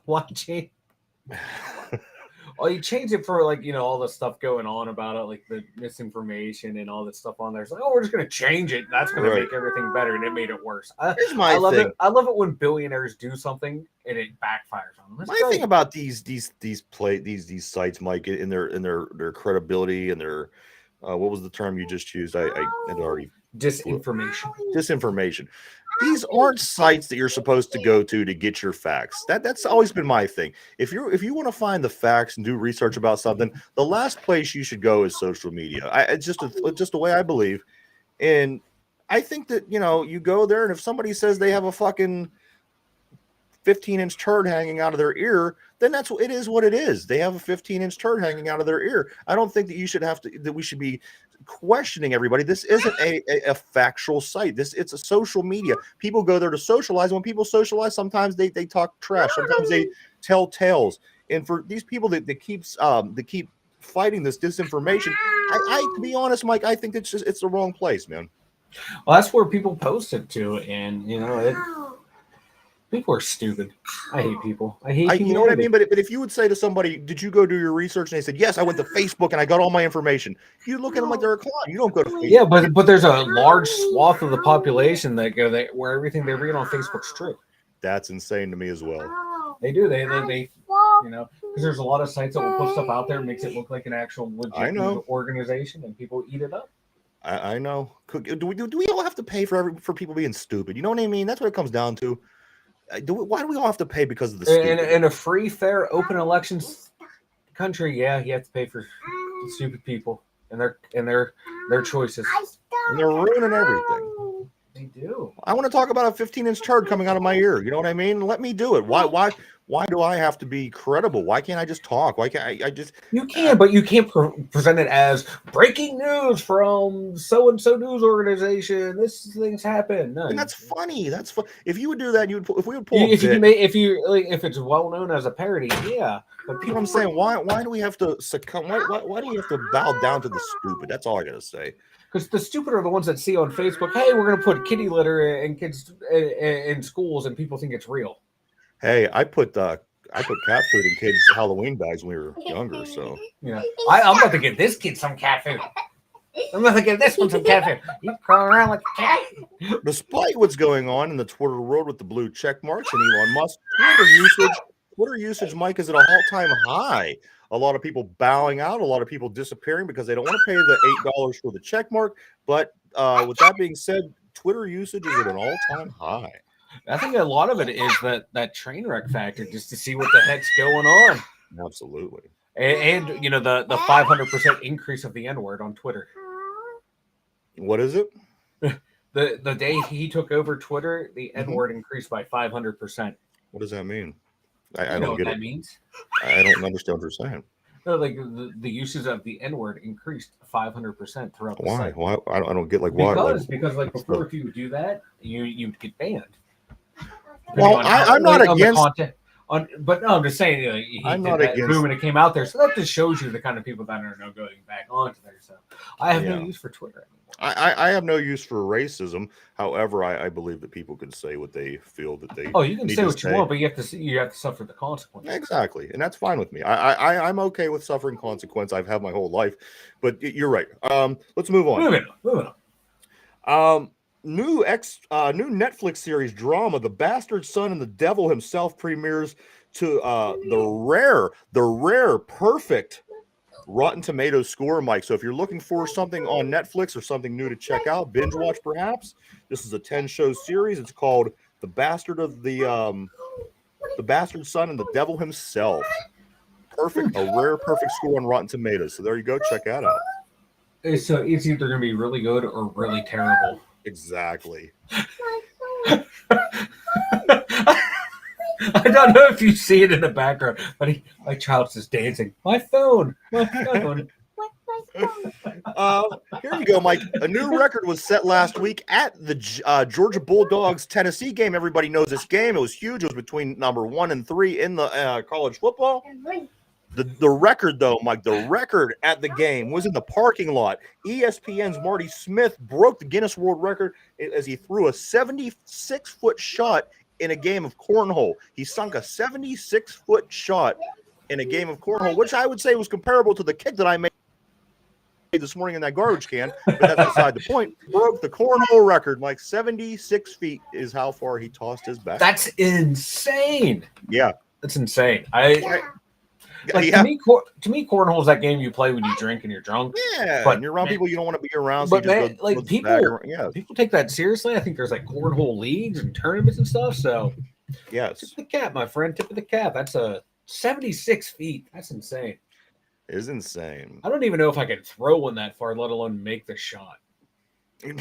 Why change? Well, you changed it for like all the stuff going on about it, like the misinformation and all that stuff on there. It's like, we're just gonna change it. That's gonna make everything better, and it made it worse. I love it. I love it when billionaires do something and it backfires on them. My thing about these sites, Mike, in their credibility and their what was the term you just used? I had already disinformation. These aren't sites that you're supposed to go to get your facts. That's always been my thing. If you want to find the facts and do research about something, the last place you should go is social media. It's just the way I believe. And I think that you go there, and if somebody says they have a fucking 15-inch turd hanging out of their ear, then it is what it is. They have a 15-inch turd hanging out of their ear. I don't think that we should be questioning everybody. This isn't a factual site. It's a social media. People go there to socialize. When people socialize, sometimes they talk trash. Sometimes they tell tales. And for these people that keep fighting this disinformation, I to be honest, Mike, I think it's the wrong place, man. Well, that's where people post it to, and people are stupid. I hate people. I hate people. You know what I mean? But if you would say to somebody, did you go do your research? And they said, yes, I went to Facebook and I got all my information. You look at them like they're a clown. You don't go to Facebook. Yeah, but there's a large swath of the population that go there where everything they read on Facebook's true. That's insane to me as well. They do. They because there's a lot of sites that will put stuff out there and makes it look like an actual legitimate organization, and people eat it up. I know. Do we all have to pay for people being stupid? You know what I mean? That's what it comes down to. Why do we all have to pay because of the stupid? In a free, fair, open elections country, you have to pay for stupid people and their choices. And they're ruining everything. They do. I want to talk about a 15-inch turd coming out of my ear. You know what I mean? Let me do it. Why Why do I have to be credible? Why can't I just talk? Why can't I just? You can, but you can't present it as breaking news from so and so news organization. This things happen. No, And that's funny. That's fun. If you would do that, if we would pull if a you bit, if it's well known as a parody, yeah. But you know what I'm saying? Why do we have to succumb? Why do we have to bow down to the stupid? That's all I gotta say. Because the stupid are the ones that see on Facebook, hey, we're going to put kitty litter in kids in schools, and people think it's real. Hey, I put cat food in kids' Halloween bags when we were younger. So yeah, I'm about to get this kid some cat food. I'm going to give this one some cat food. You crawl around like a cat. despite what's going on in the Twitter world with the blue check marks and Elon Musk, Twitter usage, Mike, is at an all-time high. A lot of people bowing out, a lot of people disappearing because they don't want to pay the $8 for the check mark. But with that being said, Twitter usage is at an all-time high. I think a lot of it is that train wreck factor, just to see what the heck's going on. Absolutely. And you know, the 500% increase of the N-word on Twitter. What is it? The day he took over Twitter, the N-word increased by 500%. What does that mean? I don't get it. That means? I don't understand what you're saying. No, like the usage of the N-word increased 500% throughout the site. Why? I don't get why. Because before, if you would do that, you'd get banned. Well, I'm not against. But no, I'm just saying. I'm not against. Boom, and it came out there, so that just shows you the kind of people that are now going back onto there. So I have no use for Twitter anymore. I have no use for racism. However, I believe that people can say what they feel that they. Oh, you can say what you want, but you have to suffer the consequences. Exactly, and that's fine with me. I'm okay with suffering consequence. I've had my whole life, but you're right. Let's move on. Moving on. New Netflix series drama, The Bastard Son and the Devil Himself, premieres to the rare perfect Rotten Tomatoes score, Mike. So if you're looking for something on Netflix or something new to check out, binge watch perhaps, this is a 10-show series. It's called The Bastard Son and the Devil Himself. A rare perfect score on Rotten Tomatoes. So there you go, check that out. So it's either going to be really good or really terrible. Exactly. I don't know if you see it in the background, but my child's just dancing. My phone. Here you go, Mike. A new record was set last week at the Georgia Bulldogs Tennessee game. Everybody knows this game. It was huge. It was between number 1 and 3 in the college football. The record, though, Mike, the record at the game was in the parking lot. ESPN's Marty Smith broke the Guinness World Record as he threw a 76-foot shot in a game of cornhole. He sunk a 76-foot shot in a game of cornhole, which I would say was comparable to the kick that I made this morning in that garbage can, but that's beside the point. Broke the cornhole record. Mike, 76 feet is how far he tossed his bat. That's insane. Yeah. That's insane. To me, cornhole is that game you play when you drink and you're drunk. Yeah, but and you're around people you don't want to be around. So people take that seriously. I think there's like cornhole leagues and tournaments and stuff. So, yes, tip of the cap, my friend. Tip of the cap. That's 76 feet. That's insane. It is insane. I don't even know if I could throw one that far, let alone make the shot.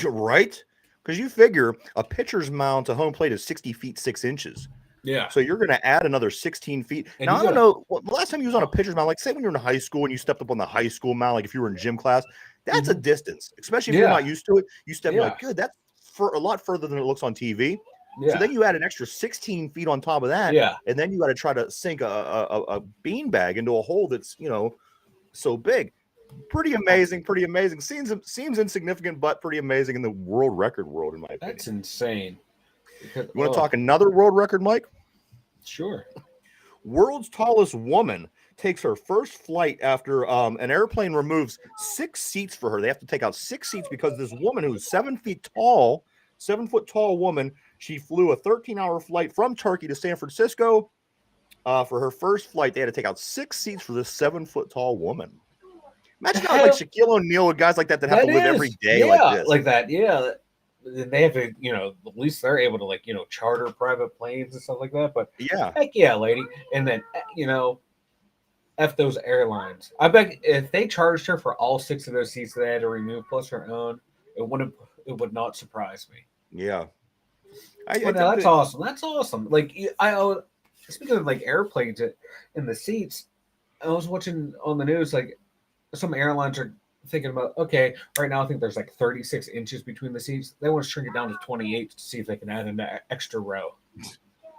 Right? Because you figure a pitcher's mound to home plate is 60 feet 6 inches. Yeah. So you're going to add another 16 feet. And now, I don't know. The last time you was on a pitcher's mound, like say when you're in high school and you stepped up on the high school mound, like if you were in gym class, that's a distance, especially if you're not used to it. You step like, good, that's for a lot further than it looks on TV. Yeah. So then you add an extra 16 feet on top of that. Yeah. And then you got to try to sink a bean bag into a hole that's, so big. Pretty amazing. Seems insignificant, but pretty amazing in the world record world, in my opinion. That's insane. You want to talk another world record, Mike? Sure. World's tallest woman takes her first flight after an airplane removes 6 seats for her. They have to take out 6 seats because this woman who's 7 foot tall woman, she flew a 13-hour flight from Turkey to San Francisco. For her first flight, they had to take out 6 seats for this 7 foot tall woman. Imagine how like Shaquille O'Neal and guys like that have to live every day like this. Like that, yeah. They have to, at least they're able to charter private planes and stuff like that. But heck yeah, lady. And then F those airlines. I bet if they charged her for all 6 of those seats they had to remove plus her own, it would not surprise me. Yeah. That's awesome. That's awesome. Like speaking of like airplanes in the seats, I was watching on the news like some airlines are thinking about, okay, right now I think there's like 36 inches between the seats. They want to shrink it down to 28 to see if they can add an extra row.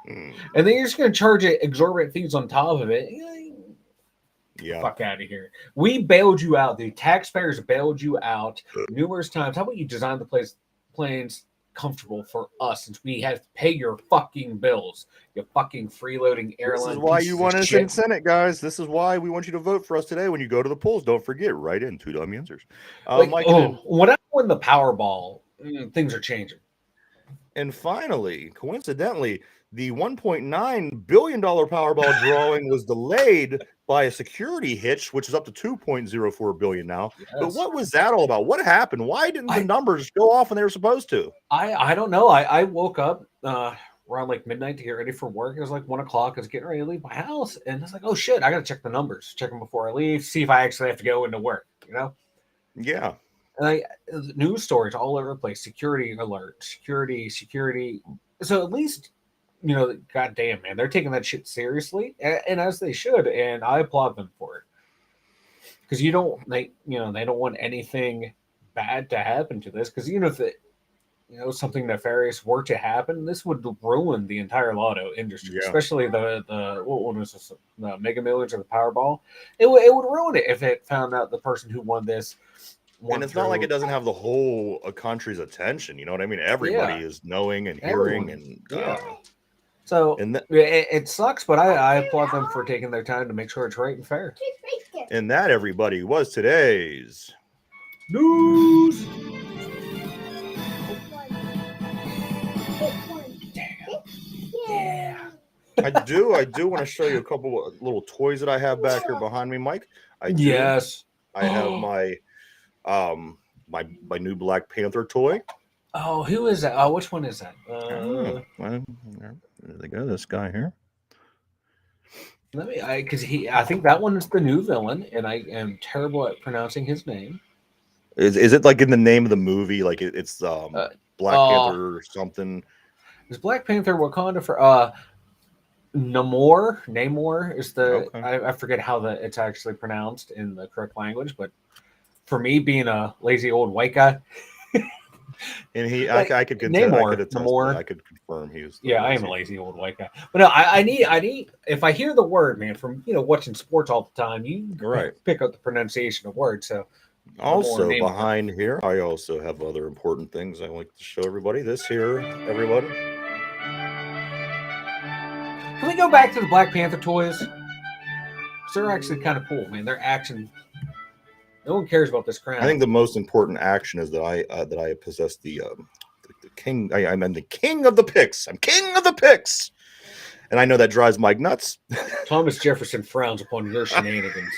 And then you're just going to charge it exorbitant fees on top of it. Yeah. Fuck out of here. We bailed you out. The taxpayers bailed you out numerous times. How about you design the planes comfortable for us since we have to pay your fucking bills? You fucking freeloading airline. This is why you want us in Senate, guys. This is why we want you to vote for us today when you go to the polls. Don't forget, write in 2 Dum Yinzers. When I win the Powerball, things are changing. And finally, coincidentally, the $1.9 billion Powerball drawing was delayed by a security hitch, which is up to $2.04 billion now. Yes. But what was that all about? What happened? Why didn't the numbers go off when they were supposed to? I don't know. I woke up around like midnight to get ready for work. It was like 1 o'clock. I was getting ready to leave my house, and it's like, oh shit, I got to check the numbers, check them before I leave, see if I actually have to go into work. You know? Yeah. And news stories all over the place. Security alert. Security. So at least, you know, goddamn, man, they're taking that shit seriously, and as they should, and I applaud them for it. Because they don't want anything bad to happen to this. Because if something nefarious were to happen, this would ruin the entire lotto industry, especially the what was this, the Mega Millions or the Powerball. It would ruin it if it found out the person who won this. And it's not like it doesn't have the whole country's attention. You know what I mean? Everybody is knowing and hearing. So it sucks, but I applaud them for taking their time to make sure it's right and fair. And that, everybody, was today's news. Yeah. I do want to show you a couple of little toys that I have back here behind me, Mike. Yes. I have my my new Black Panther toy. Oh, who is that? Oh, which one is that? Well, there they go. This guy here. I think that one is the new villain, and I am terrible at pronouncing his name. Is it like in the name of the movie? Like it's Black Panther or something? Is Black Panther Wakanda for Namor is the I forget how it's actually pronounced in the correct language, but for me being a lazy old white guy. And I could contend, I could confirm he was. I am a lazy old white guy. But no, I need if I hear the word, man, from watching sports all the time, you pick up the pronunciation of words. So also behind here, I also have other important things I like to show everybody. This here, everybody. Can we go back to the Black Panther toys? Because they're actually kind of cool, man. They're action. No one cares about this crown. I think the most important action is that I possess the king. I'm the king of the picks. I'm king of the picks, and I know that drives Mike nuts. Thomas Jefferson frowns upon your shenanigans.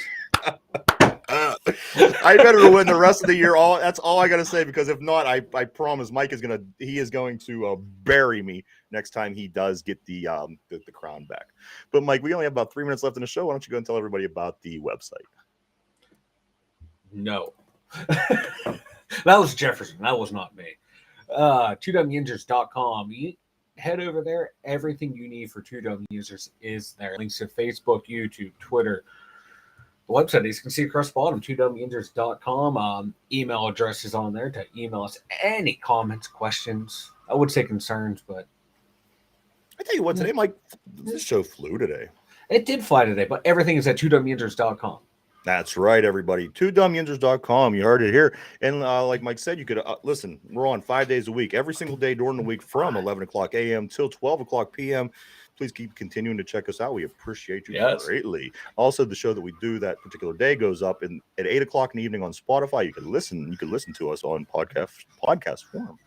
I better win the rest of the year. That's all I got to say, because if not, I promise Mike is going to bury me next time he does get the crown back. But Mike, we only have about 3 minutes left in the show. Why don't you go and tell everybody about the website? No. That was Jefferson. That was not me. 2dumyinzers.com. You head over there. Everything you need for 2Dum Yinzers is there. Links to Facebook, YouTube, Twitter. The website, as you can see across the bottom, 2dumyinzers.com. Email address is on there to email us any comments, questions. I would say concerns, but I tell you what, today, Mike, this show flew today. It did fly today, but everything is at 2dumyinzers.com. That's right, everybody. 2dumyinzers.com. You heard it here. And like Mike said, you could listen. We're on 5 days a week, every single day during the week from 11 o'clock a.m. till 12 o'clock p.m. Please keep continuing to check us out. We appreciate you greatly. Also, the show that we do that particular day goes up at 8 o'clock in the evening on Spotify. You can listen to us on podcast form.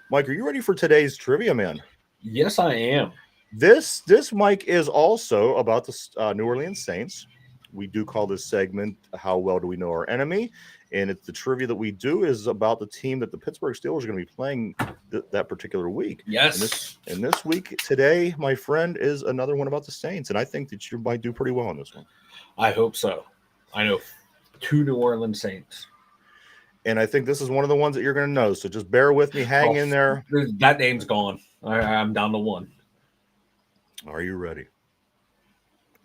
Mike, are you ready for today's trivia, man? Yes, I am. This Mike, is also about the New Orleans Saints. We do call this segment "How Well Do We Know Our Enemy?" And it's the trivia that we do is about the team that the Pittsburgh Steelers are going to be playing that particular week. Yes. And this week today, my friend, is another one about the Saints, and I think that you might do pretty well on this one. I hope so. I know 2 New Orleans Saints. And I think this is one of the ones that you're going to know. So just bear with me. Hang in there. That name's gone. I'm down to 1. Are you ready?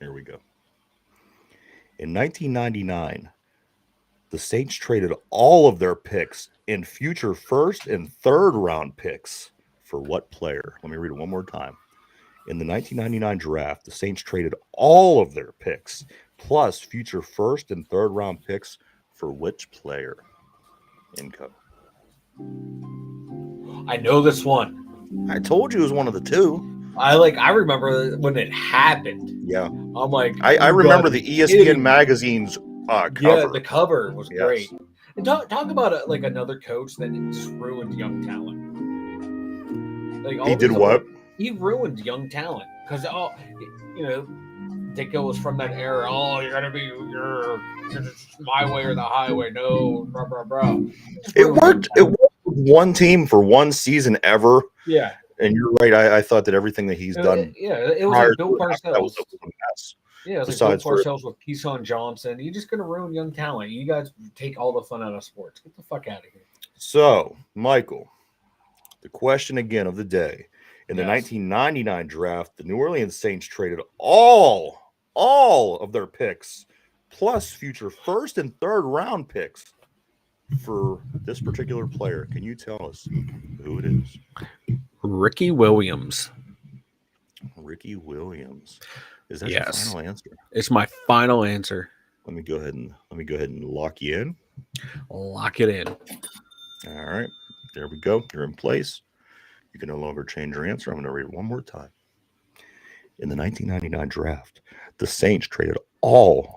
Here we go. In 1999, the Saints traded all of their picks in future first and third round picks for what player? Let me read it one more time. In the 1999 draft, the Saints traded all of their picks plus future first and third round picks for which player? Inco. I know this one. I told you it was one of the two. I remember when it happened. Yeah. I'm like, I remember the ESPN magazine's cover. Yeah, the cover was Yes. great. And talk about like another coach that just ruined young talent. Like He did what? He ruined young talent because Ditko was from that era. Oh, you're gonna be you're just my way or the highway. No, blah blah blah. It worked. It worked with one team for one season ever. Yeah. And you're right. I thought that everything that he's done. It was like Bill Parcells. That was a mess. Yeah, it was like Bill Parcells with Keyshawn Johnson. You're just gonna ruin young talent. You guys take all the fun out of sports. Get the fuck out of here. So, Michael, the question again of the day. In the 1999 draft, the New Orleans Saints traded all of their picks plus future first and third round picks for this particular player. Can you tell us who it is? Ricky Williams. Ricky Williams. Is that Yes. your final answer? It's my final answer. Let me go ahead and lock you in. Lock it in. All right. There we go. You're in place. You can no longer change your answer. I'm going to read it one more time. In the 1999 draft, the Saints traded all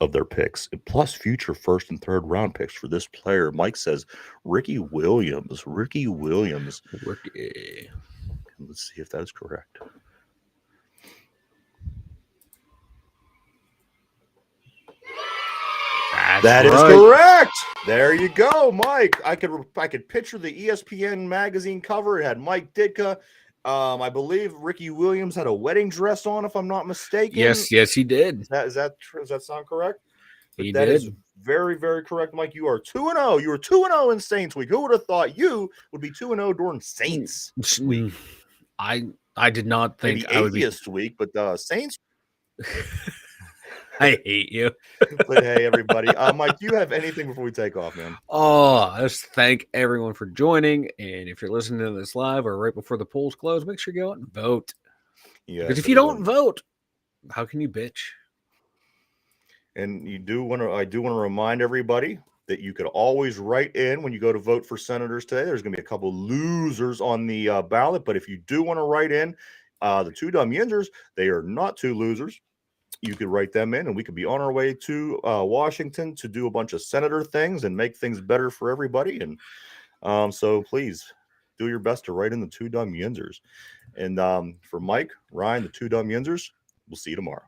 of their picks plus future first and third round picks for this player. Mike says Ricky Williams. Ricky Williams. Ricky. Let's see if that is correct. That is correct. There you go, Mike. I could picture the ESPN magazine cover. It had Mike Ditka. I believe Ricky Williams had a wedding dress on, if I'm not mistaken. Yes, he did. Does that sound correct? He that did. Is very, very correct, Mike. You are 2-0. You were 2-0 in Saints Week. Who would have thought you would be 2-0 during Saints Week? I did not think maybe I would be Atheist Week, but Saints. I hate you. But hey, everybody. Mike, do you have anything before we take off, man? Oh, just thank everyone for joining. And if you're listening to this live or right before the polls close, make sure you go out and vote. Yeah. Because if you don't vote, how can you bitch? And I do want to remind everybody that you could always write in when you go to vote for senators today. There's going to be a couple losers on the ballot, but if you do want to write in, the two Dum Yinzers, they are not two losers. You could write them in, and we could be on our way to Washington to do a bunch of senator things and make things better for everybody. And so please do your best to write in the two Dum Yinzers. And for Mike, Ryan, the two Dum Yinzers, we'll see you tomorrow.